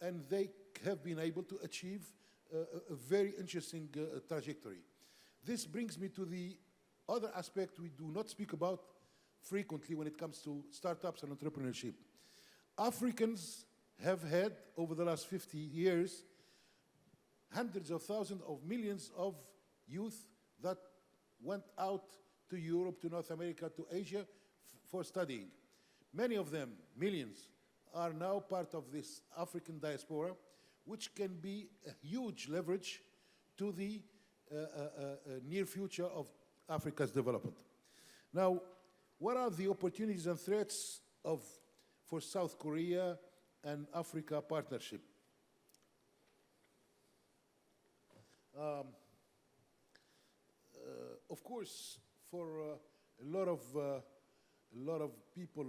and they have been able to achieve a very interesting trajectory. This brings me to the other aspect we do not speak about frequently when it comes to startups and entrepreneurship. Africans have had, over the last 50 years, hundreds of thousands of millions of youth that went out to Europe, to North America, to Asia for studying. Many of them, millions, are now part of this African diaspora, which can be a huge leverage to the near future of Africa's development. Now, what are the opportunities and threats for South Korea and Africa partnership? Of course, for a lot of people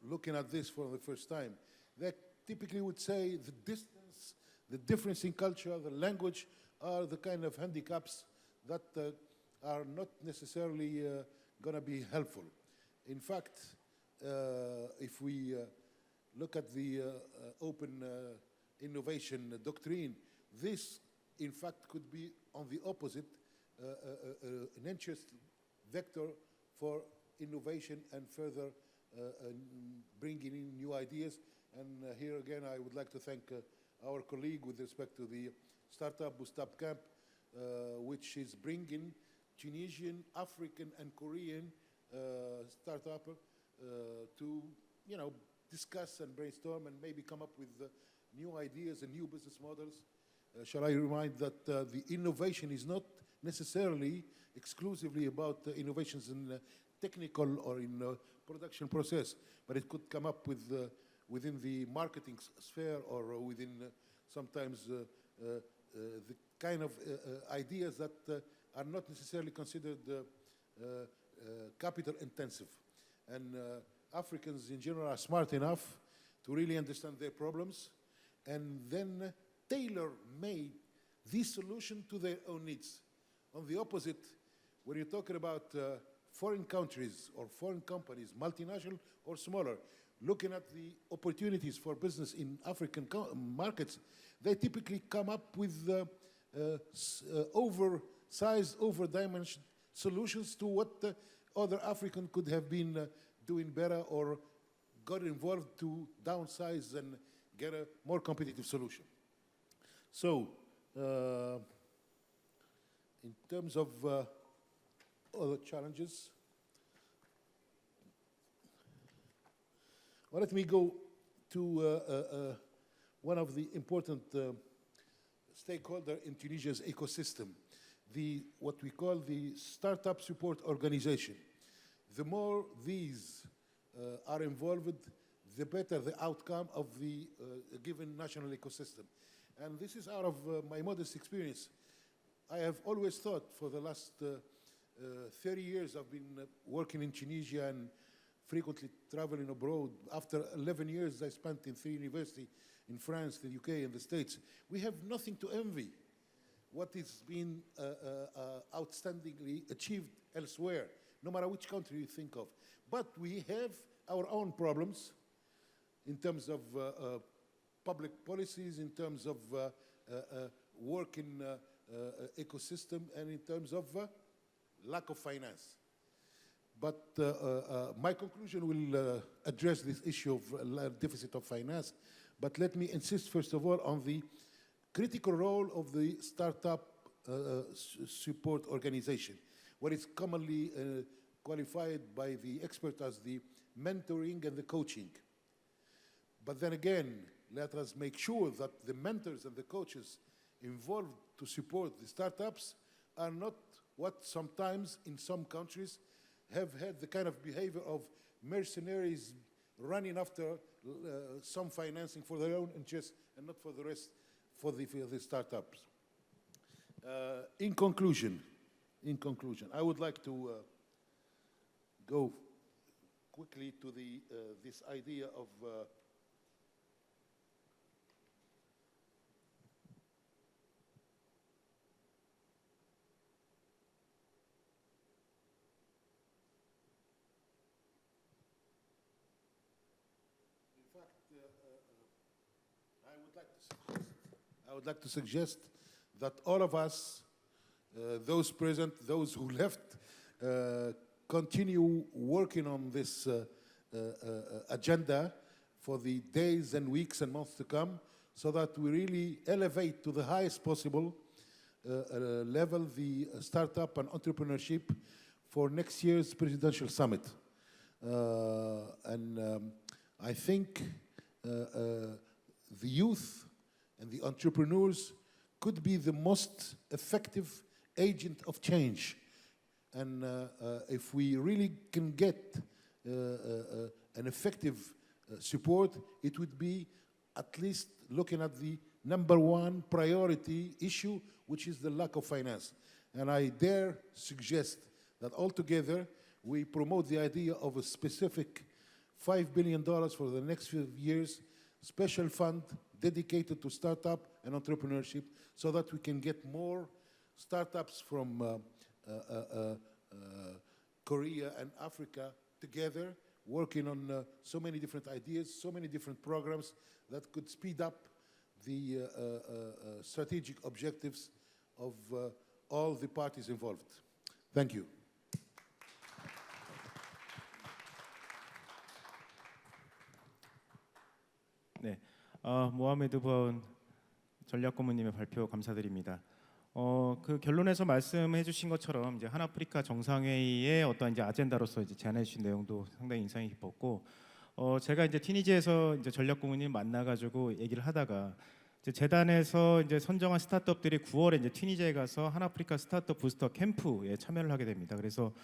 looking at this for the first time, they typically would say the distance, the difference in culture, the language are the kind of handicaps that are not necessarily going to be helpful. In fact, if we look at the open innovation doctrine, this, in fact, could be on the opposite, an interest vector for innovation and further bringing in new ideas. And here again, I would like to thank our colleague with respect to the startup Bootstrap Camp, which is bringing Tunisian, African, and Korean startup to, discuss and brainstorm and maybe come up with new ideas and new business models. Shall I remind that the innovation is not necessarily exclusively about innovations in technical or in production process, but it could come up with within the marketing sphere or within sometimes the kind of ideas that are not necessarily considered capital intensive. And Africans in general are smart enough to really understand their problems and then tailor-made this solution to their own needs. On the opposite, when you're talking about foreign countries or foreign companies, multinational or smaller, looking at the opportunities for business in African markets, they typically come up with oversized, over-dimensioned solutions to what other African could have been doing better or got involved to downsize and get a more competitive solution. So, in terms of other challenges, well, let me go to one of the important stakeholders in Tunisia's ecosystem, what we call the Startup Support Organization. The more these are involved, the better the outcome of the given national ecosystem. And this is out of my modest experience. I have always thought for the last 30 years I've been working in Tunisia and frequently traveling abroad. After 11 years I spent in 3 universities in France, the UK, and the States. We have nothing to envy what is being outstandingly achieved elsewhere, no matter which country you think of. But we have our own problems in terms of public policies, in terms of working ecosystem, and in terms of lack of finance. But my conclusion will address this issue of deficit of finance. But let me insist, first of all, on the critical role of the Startup Support Organization, what is commonly qualified by the expert as the mentoring and the coaching. But then again, let us make sure that the mentors and the coaches involved to support the startups are not what sometimes in some countries have had the kind of behavior of mercenaries running after some financing for their own interests and not for the rest, for the startups. In conclusion, I would like to go quickly to this idea of I would like to suggest that all of us, those present, those who left, continue working on this agenda for the days and weeks and months to come, so that we really elevate to the highest possible level the startup and entrepreneurship for next year's presidential summit. I think the youth and the entrepreneurs could be the most effective agent of change. And if we really can get an effective support, it would be at least looking at the number one priority issue, which is the lack of finance. And I dare suggest that altogether we promote the idea of a specific $5 billion for the next few years, special fund dedicated to startup and entrepreneurship, so that we can get more startups from Korea and Africa together, working on so many different ideas, so many different programs that could speed up the strategic objectives of all the parties involved. Thank you. 네, 모하메드 본 전략고문님의 발표 감사드립니다. 그 결론에서 말씀해 주신 것처럼 이제 한아프리카 정상회의의 어떤 이제 아젠다로서 이제 제안해 주신 내용도 상당히 인상이 깊었고, 제가 이제 튀니지에서 이제 전략고문님 만나가지고 얘기를 하다가 이제 재단에서 이제 선정한 스타트업들이 9월에 이제 튀니지에 가서 한아프리카 스타트업 부스터 캠프에 참여를 하게 됩니다. 그래서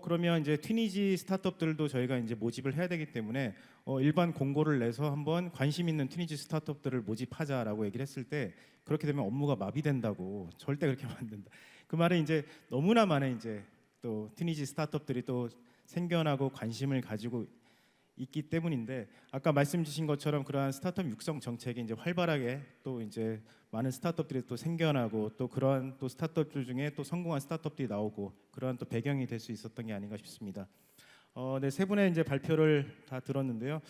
그러면 이제 튀니지 스타트업들도 저희가 이제 모집을 해야 되기 때문에 일반 공고를 내서 한번 관심 있는 튀니지 스타트업들을 모집하자라고 얘기를 했을 때, 그렇게 되면 업무가 마비된다고, 절대 그렇게 하면 안 된다. 그 말은 이제 너무나 많은 이제 또 튀니지 스타트업들이 또 생겨나고 관심을 가지고 있기 때문인데, 아까 말씀 주신 것처럼 그러한 스타트업 육성 정책이 이제 활발하게 또 이제 많은 스타트업들이 또 생겨나고, 또 그러한 또 스타트업들 중에 또 성공한 스타트업들이 나오고, 그러한 또 배경이 될 수 있었던 게 아닌가 싶습니다. 네, 세 분의 이제 발표를 다 들었는데요.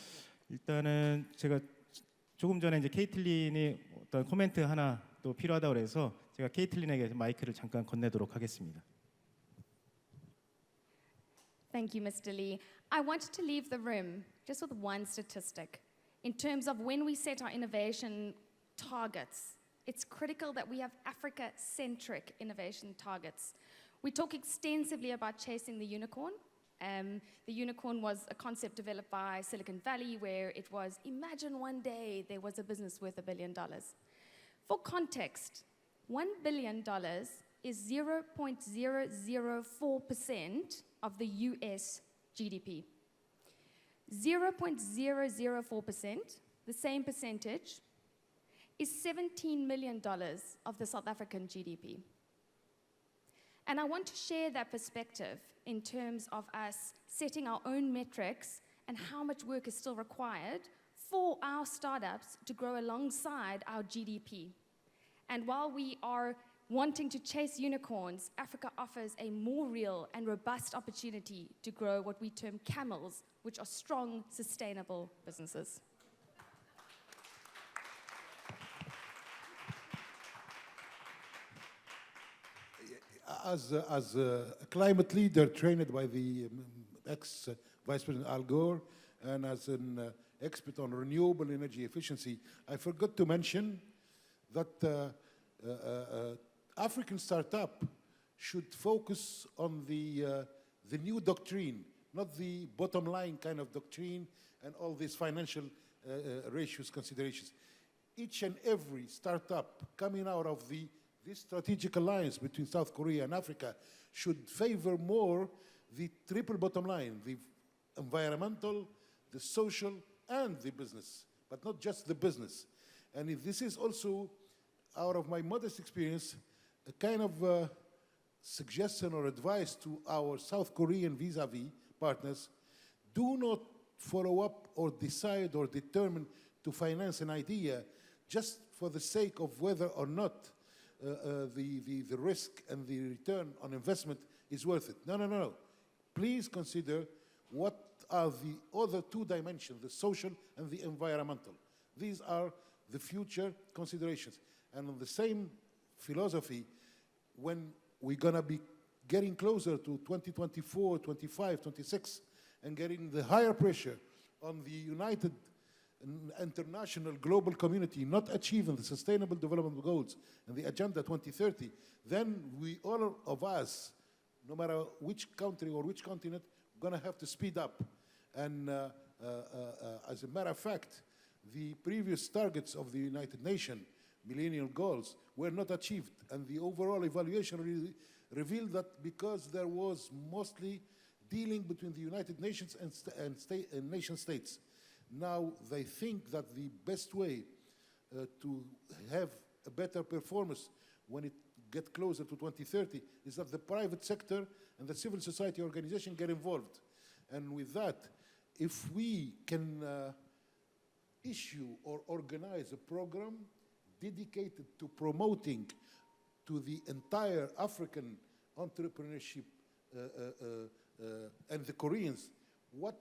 일단은 제가 조금 전에 이제 케이틀린이 어떤 코멘트 하나 또 필요하다고 해서 제가 케이틀린에게 마이크를 잠깐 건네도록 하겠습니다. Thank you, Mr. Lee. I wanted to leave the room just with one statistic. In terms of when we set our innovation targets, it's critical that we have Africa-centric innovation targets. We talk extensively about chasing the unicorn. The unicorn was a concept developed by Silicon Valley, where it was, imagine one day there was a business worth $1 billion. For context, $1 billion is 0.004% of the US GDP. 0.004%, the same percentage, is $17 million of the South African GDP. And I want to share that perspective in terms of us setting our own metrics and how much work is still required for our startups to grow alongside our GDP. And while we are wanting to chase unicorns, Africa offers a more real and robust opportunity to grow what we term camels, which are strong, sustainable businesses. As a climate leader trained by the ex-Vice President Al Gore, and as an expert on renewable energy efficiency, I forgot to mention that African startup should focus on the new doctrine, not the bottom line kind of doctrine and all these financial ratios considerations. Each and every startup coming out of this strategic alliance between South Korea and Africa should favor more the triple bottom line, the environmental, the social and the business, but not just the business. And this is also, out of my modest experience, a kind of suggestion or advice to our South Korean vis-a-vis partners. Do not follow up or decide or determine to finance an idea just for the sake of whether or not the risk and the return on investment is worth it. No, no, no, no. Please consider what are the other two dimensions, the social and the environmental. These are the future considerations. And on the same philosophy, when we're going to be getting closer to 2024, 25, 26, and getting the higher pressure on the united international global community not achieving the Sustainable Development Goals and the Agenda 2030, then we, all of us, no matter which country or which continent, going to have to speed up. And as a matter of fact, the previous targets of the United Nations millennial goals were not achieved, and the overall evaluation revealed that because there was mostly dealing between the United Nations and nation states. Now they think that the best way to have a better performance when it gets closer to 2030 is that the private sector and the civil society organization get involved. And with that, if we can issue or organize a program dedicated to promoting to the entire African entrepreneurship and the Koreans, what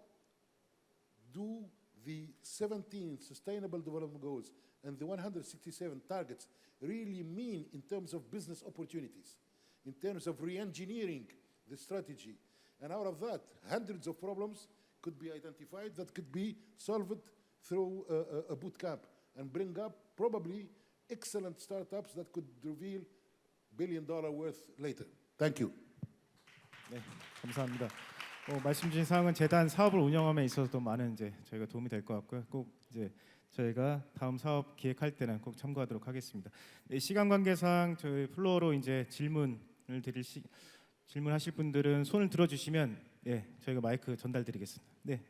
do the 17 Sustainable Development Goals and the 167 targets really mean in terms of business opportunities, in terms of re-engineering the strategy. And out of that, hundreds of problems could be identified that could be solved through a boot camp and bring up probably excellent startups that could reveal $1 billion worth later. Thank you. 네, 감사합니다. 말씀 주신 사항은 재단 사업을 운영함에 있어서도 많은 이제 저희가 도움이 될 것 같고요. 꼭 이제 저희가 다음 사업 기획할 때는 꼭 참고하도록 하겠습니다. 네, 시간 관계상 저희 플로어로 이제 질문하실 분들은 손을 들어주시면 저희가 마이크 전달드리겠습니다. 네,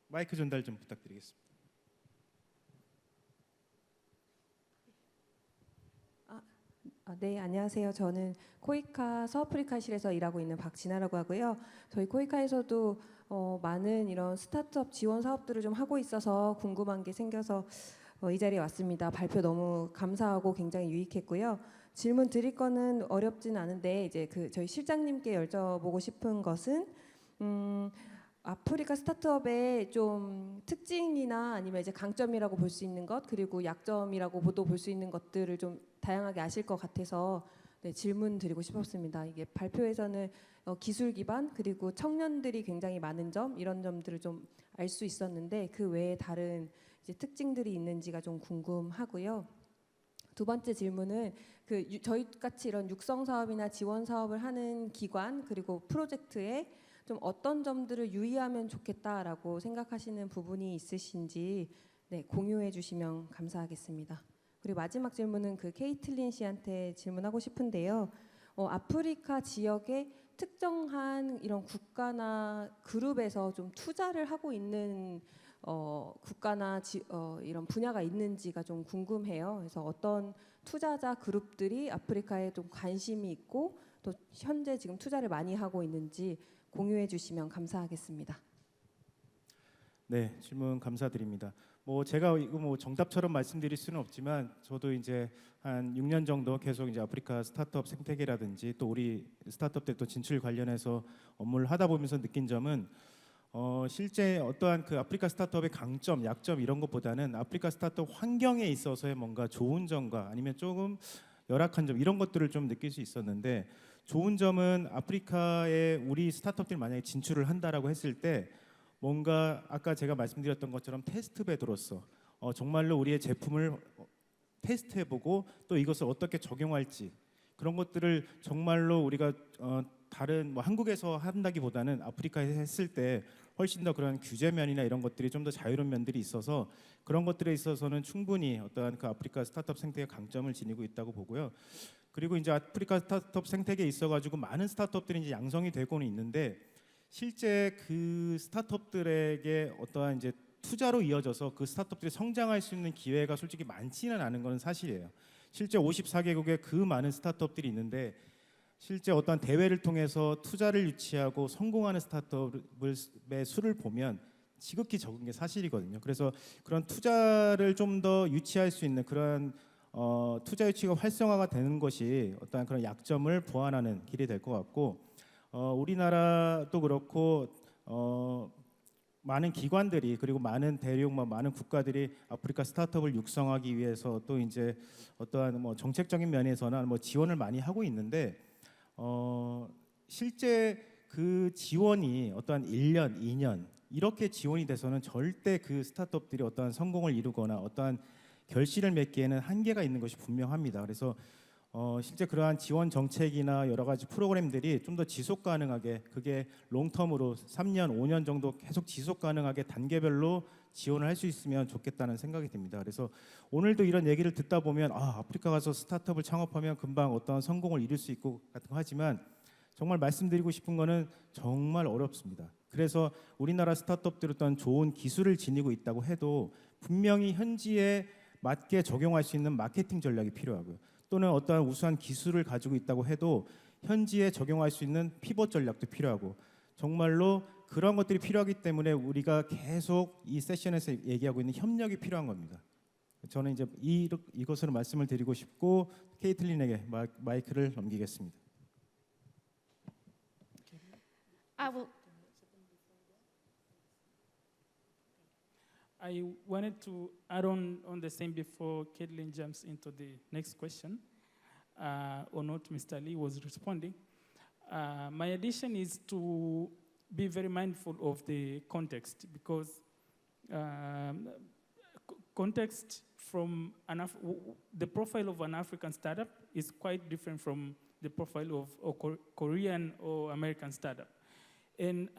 마이크 전달 좀 부탁드리겠습니다. 네, 안녕하세요. 저는 코이카 서아프리카실에서 일하고 있는 박진아라고 하고요. 저희 코이카에서도 많은 이런 스타트업 지원 사업들을 좀 하고 있어서 궁금한 게 생겨서 이 자리에 왔습니다. 발표 너무 감사하고 굉장히 유익했고요. 질문 드릴 거는 어렵진 않은데 이제 저희 실장님께 여쭤보고 싶은 것은 아프리카 스타트업의 좀 특징이나 아니면 이제 강점이라고 볼 수 있는 것, 그리고 약점이라고도 볼 수 있는 것들을 좀 다양하게 아실 것 같아서 질문 드리고 싶었습니다. 이게 발표에서는 기술 기반 그리고 청년들이 굉장히 많은 점, 이런 점들을 좀 알 수 있었는데 그 외에 다른 이제 특징들이 있는지가 좀 궁금하고요. 두 번째 질문은 저희 같이 이런 육성 사업이나 지원 사업을 하는 기관 그리고 프로젝트에 좀 어떤 점들을 유의하면 좋겠다라고 생각하시는 부분이 있으신지 공유해 주시면 감사하겠습니다. 그리고 마지막 질문은 케이틀린 씨한테 질문하고 싶은데요. 아프리카 지역의 특정한 이런 국가나 그룹에서 좀 투자를 하고 있는 국가나 이런 분야가 있는지가 좀 궁금해요. 그래서 어떤 투자자 그룹들이 아프리카에 좀 관심이 있고 또 현재 지금 투자를 많이 하고 있는지 공유해 주시면 감사하겠습니다. 네, 질문 감사드립니다. 제가 이거 정답처럼 말씀드릴 수는 없지만 저도 이제 한 6년 정도 계속 이제 아프리카 스타트업 생태계라든지 또 우리 스타트업들 또 진출 관련해서 업무를 하다 보면서 느낀 점은 실제 어떠한 아프리카 스타트업의 강점, 약점 이런 것보다는 아프리카 스타트업 환경에 있어서의 뭔가 좋은 점과 아니면 조금 열악한 점 이런 것들을 좀 느낄 수 있었는데, 좋은 점은 아프리카에 우리 스타트업들이 만약에 진출을 한다라고 했을 때 뭔가 아까 제가 말씀드렸던 것처럼 테스트베드로서 정말로 우리의 제품을 테스트해보고 또 이것을 어떻게 적용할지 그런 것들을 정말로 우리가 다른 한국에서 한다기보다는 아프리카에서 했을 때 훨씬 더 그런 규제면이나 이런 것들이 좀 더 자유로운 면들이 있어서 그런 것들에 있어서는 충분히 어떠한 아프리카 스타트업 생태계의 강점을 지니고 있다고 보고요. 그리고 이제 아프리카 스타트업 생태계에 있어가지고 많은 스타트업들이 이제 양성이 되고는 있는데 실제 그 스타트업들에게 어떠한 이제 투자로 이어져서 그 스타트업들이 성장할 수 있는 기회가 솔직히 많지는 않은 것은 사실이에요. 실제 54개국에 그 많은 스타트업들이 있는데 실제 어떠한 대회를 통해서 투자를 유치하고 성공하는 스타트업의 수를 보면 지극히 적은 게 사실이거든요. 그래서 그런 투자를 좀 더 유치할 수 있는 그런 투자 유치가 활성화가 되는 것이 어떠한 그런 약점을 보완하는 길이 될 것 같고 우리나라도 그렇고 많은 기관들이 그리고 많은 대륙 많은 국가들이 아프리카 스타트업을 육성하기 위해서 또 이제 어떠한 뭐 정책적인 면에서나 뭐 지원을 많이 하고 있는데 실제 그 지원이 어떠한 1년, 2년 이렇게 지원이 돼서는 절대 그 스타트업들이 어떠한 성공을 이루거나 어떠한 결실을 맺기에는 한계가 있는 것이 분명합니다. 그래서 실제 그러한 지원 정책이나 여러 가지 프로그램들이 좀 더 지속 가능하게 그게 롱텀으로 3년, 5년 정도 계속 지속 가능하게 단계별로 지원을 할 수 있으면 좋겠다는 생각이 듭니다. 그래서 오늘도 이런 얘기를 듣다 보면 아프리카 가서 스타트업을 창업하면 금방 어떠한 성공을 이룰 수 있고 같은 거 하지만 정말 말씀드리고 싶은 거는 정말 어렵습니다. 그래서 우리나라 스타트업들이 어떤 좋은 기술을 지니고 있다고 해도 분명히 현지에 맞게 적용할 수 있는 마케팅 전략이 필요하고요. 또는 어떠한 우수한 기술을 가지고 있다고 해도 현지에 적용할 수 있는 피벗 전략도 필요하고 정말로 그런 것들이 필요하기 때문에 우리가 계속 이 세션에서 얘기하고 있는 협력이 필요한 겁니다. 저는 이제 이것으로 말씀을 드리고 싶고 케이틀린에게 마이크를 넘기겠습니다. I wanted to add on the same before Caitlin jumps into the next question, or not Mr. Lee was responding. My addition is to be very mindful of the context because context from the profile of an African startup is quite different from the profile of a Korean or American startup. And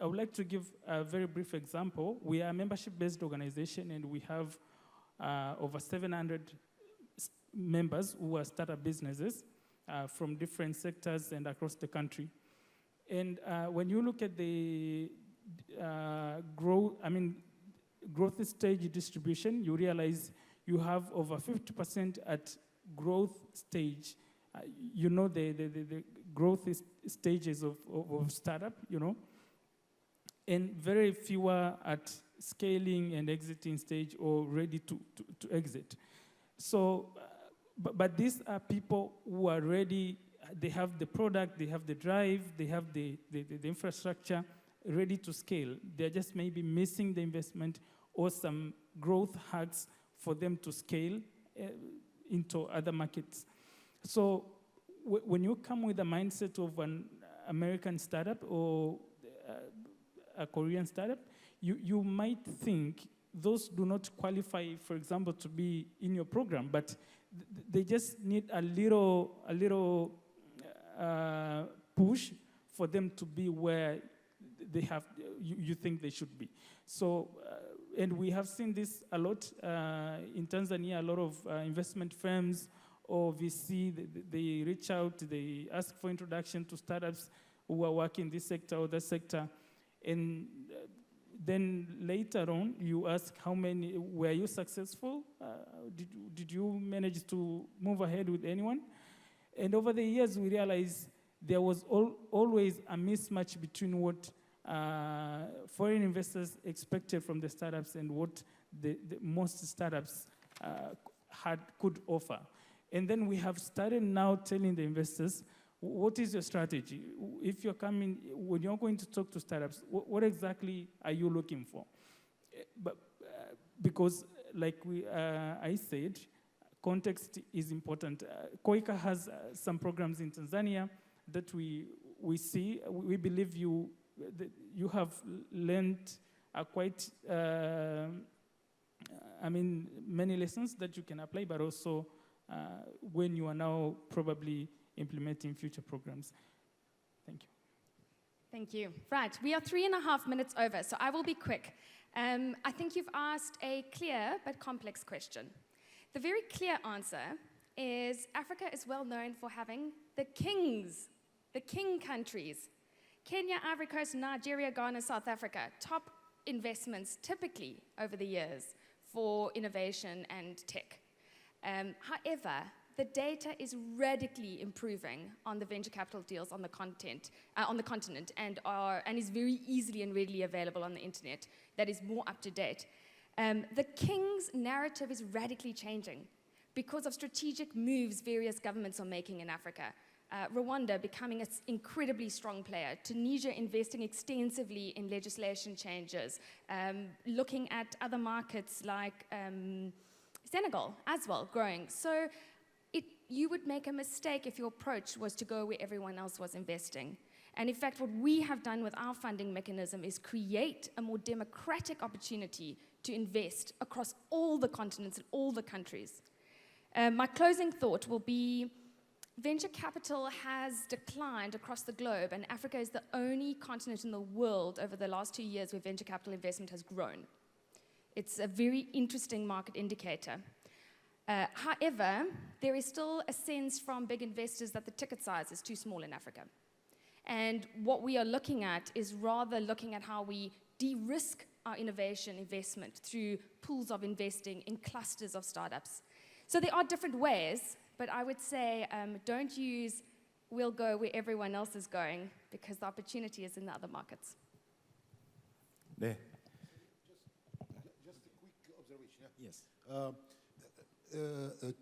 I would like to give a very brief example. We are a membership-based organization, and we have over 700 members who are startup businesses from different sectors and across the country. And when you look at the growth stage distribution, you realize you have over 50% at growth stage. You know the growth stages of startup, you know, and very fewer at scaling and exiting stage or ready to exit. So, but these are people who are ready, they have the product, they have the drive, they have the infrastructure ready to scale. They're just maybe missing the investment or some growth hacks for them to scale into other markets. So when you come with the mindset of an American startup or a Korean startup, you might think those do not qualify, for example, to be in your program, but they just need a little push for them to be where they have you think they should be. So, and we have seen this a lot in Tanzania. A lot of investment firms or VC, they reach out, they ask for introduction to startups who are working in this sector or that sector. And then later on, you ask how many, were you successful? Did you manage to move ahead with anyone? And over the years, we realized there was always a mismatch between what foreign investors expected from the startups and what the most startups could offer. And then we have started now telling the investors, what is your strategy? If you're coming, when you're going to talk to startups, what exactly are you looking for? But because, like I said, context is important. Koika has some programs in Tanzania that we see. We believe you have learned quite, many lessons that you can apply, but also when you are now probably implementing future programs. Thank you. Thank you. Right, we are 3.5 minutes over, so I will be quick. I think you've asked a clear but complex question. The very clear answer is Africa is well known for having the king countries. Kenya, Ivory Coast, Nigeria, Ghana, South Africa, top investments typically over the years for innovation and tech. However, the data is radically improving on the venture capital deals on the continent and is very easily and readily available on the internet. That is more up to date. The King's narrative is radically changing because of strategic moves various governments are making in Africa. Rwanda becoming an incredibly strong player, Tunisia investing extensively in legislation changes, looking at other markets like Senegal as well, growing. So you would make a mistake if your approach was to go where everyone else was investing. And in fact, what we have done with our funding mechanism is create a more democratic opportunity to invest across all the continents and all the countries. My closing thought will be, venture capital has declined across the globe, and Africa is the only continent in the world over the last 2 years where venture capital investment has grown. It's a very interesting market indicator. However, there is still a sense from big investors that the ticket size is too small in Africa. And what we are looking at is rather looking at how we de-risk our innovation investment through pools of investing in clusters of startups. So there are different ways, but I would say don't use we'll go where everyone else is going, because the opportunity is in the other markets. 네. Just a quick observation. Yeah? Yes.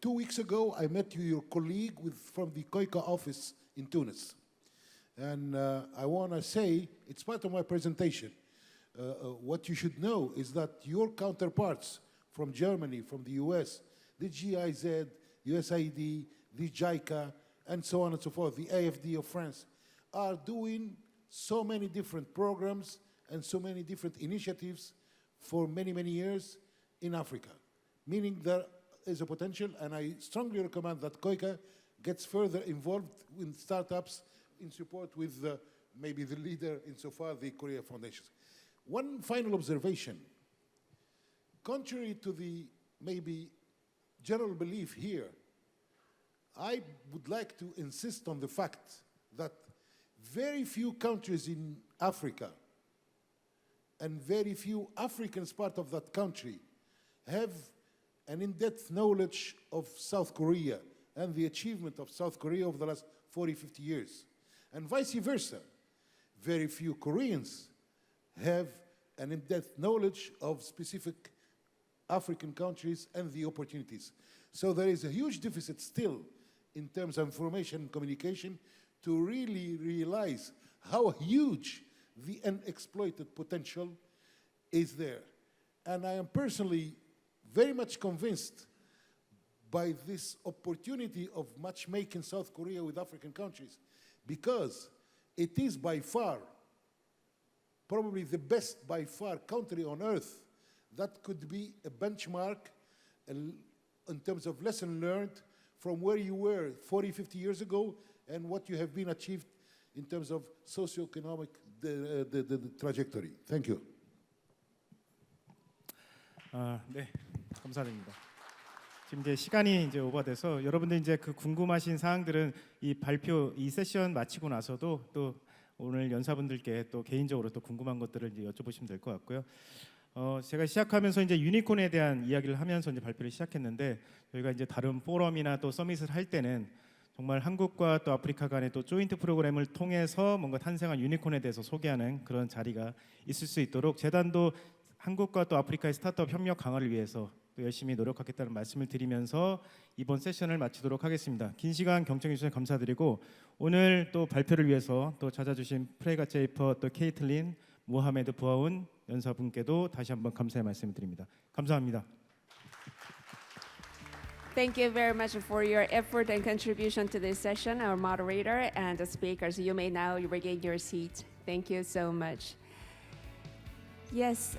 2 weeks ago, I met your colleague from the Koika office in Tunis. And I want to say, it's part of my presentation. What you should know is that your counterparts from Germany, from the US, the GIZ, USAID, the JICA, and so on and so forth, the AFD of France, are doing so many different programs and so many different initiatives for many, many years in Africa. Meaning there is a potential, and I strongly recommend that Koika gets further involved in startups in support with maybe the leader insofar the Korea Foundations. One final observation. Contrary to the maybe general belief here, I would like to insist on the fact that very few countries in Africa and very few Africans part of that country have an in-depth knowledge of South Korea and the achievement of South Korea over the last 40, 50 years. And vice versa. Very few Koreans have an in-depth knowledge of specific African countries and the opportunities. So there is a huge deficit still in terms of information and communication to really realize how huge the unexploited potential is there. And I am personally very much convinced by this opportunity of matchmaking South Korea with African countries, because it is by far, probably the best by far country on earth that could be a benchmark in terms of lesson learned from where you were 40, 50 years ago and what you have been achieved in terms of socioeconomic the trajectory. Thank you. 네, 감사드립니다. 지금 이제 시간이 이제 오버돼서 여러분들 이제 그 궁금하신 사항들은 이 발표, 이 세션 마치고 나서도 또 오늘 연사분들께 또 개인적으로 또 궁금한 것들을 이제 여쭤보시면 될 것 같고요. 제가 시작하면서 이제 유니콘에 대한 이야기를 하면서 이제 발표를 시작했는데, 저희가 이제 다른 포럼이나 또 서밋을 할 때는 정말 한국과 또 아프리카 간의 또 조인트 프로그램을 통해서 뭔가 탄생한 유니콘에 대해서 소개하는 그런 자리가 있을 수 있도록 재단도 한국과 또 아프리카의 스타트업 협력 강화를 위해서 또 열심히 노력하겠다는 말씀을 드리면서 이번 세션을 마치도록 하겠습니다. 긴 시간 경청해 주셔서 감사드리고, 오늘 또 발표를 위해서 또 찾아주신 프레가 제이퍼, 또 케이틀린, 모하메드 부하운 연사분께도 다시 한번 감사의 말씀을 드립니다. 감사합니다. Thank you very much for your effort and contribution to this session, our moderator and the speakers. You may now regain your seat. Thank you so much. Yes,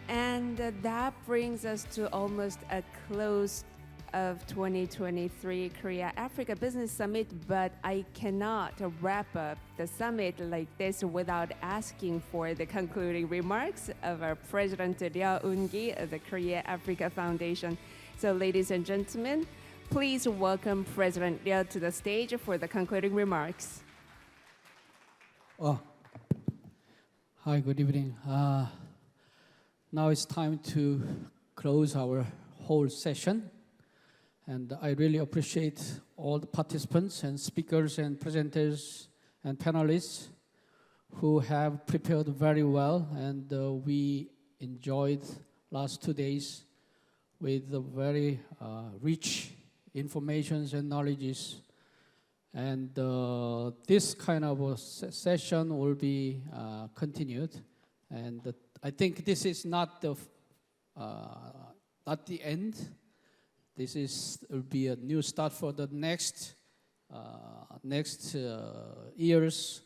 and that brings us to almost a close of 2023 Korea Africa Business Summit, but I cannot wrap up the summit like this without asking for the concluding remarks of our President Ryo Eun-gi of the Korea Africa Foundation. So ladies and gentlemen, please welcome President Ryo to the stage for the concluding remarks. Hi, good evening. Now it's time to close our whole session. And I really appreciate all the participants and speakers and presenters and panelists who have prepared very well. And we enjoyed last 2 days with the very rich informations and knowledges. And this kind of a session will be continued. And I think this is not the end. This will be a new start for the next year's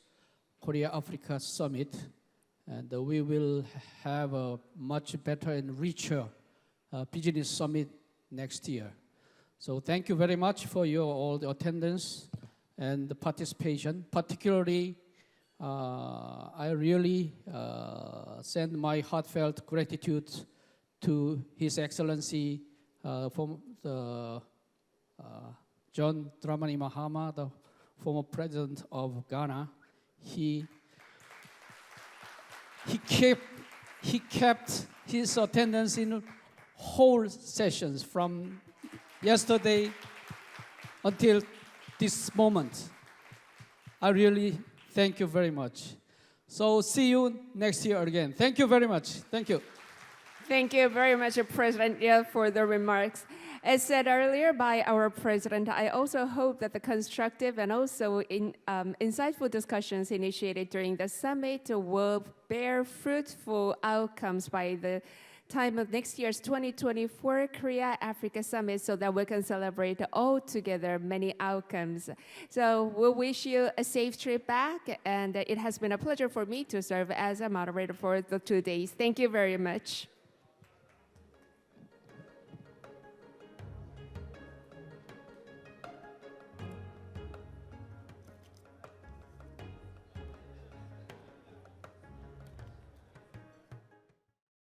Korea-Africa Summit. And we will have a much better and richer business summit next year. So thank you very much for your all the attendance and the participation. Particularly, I really send my heartfelt gratitude to His Excellency from the John Dramani Mahama, the former president of Ghana. He kept his attendance in whole sessions from yesterday until this moment. I really thank you very much. So see you next year again. Thank you very much. Thank you. Thank you very much, President Yeo, for the remarks. As said earlier by our president, I also hope that the constructive and also insightful discussions initiated during the summit will bear fruitful outcomes by the time of next year's 2024 Korea-Africa Summit, so that we can celebrate all together many outcomes. So we'll wish you a safe trip back, and it has been a pleasure for me to serve as a moderator for the 2 days. Thank you very much.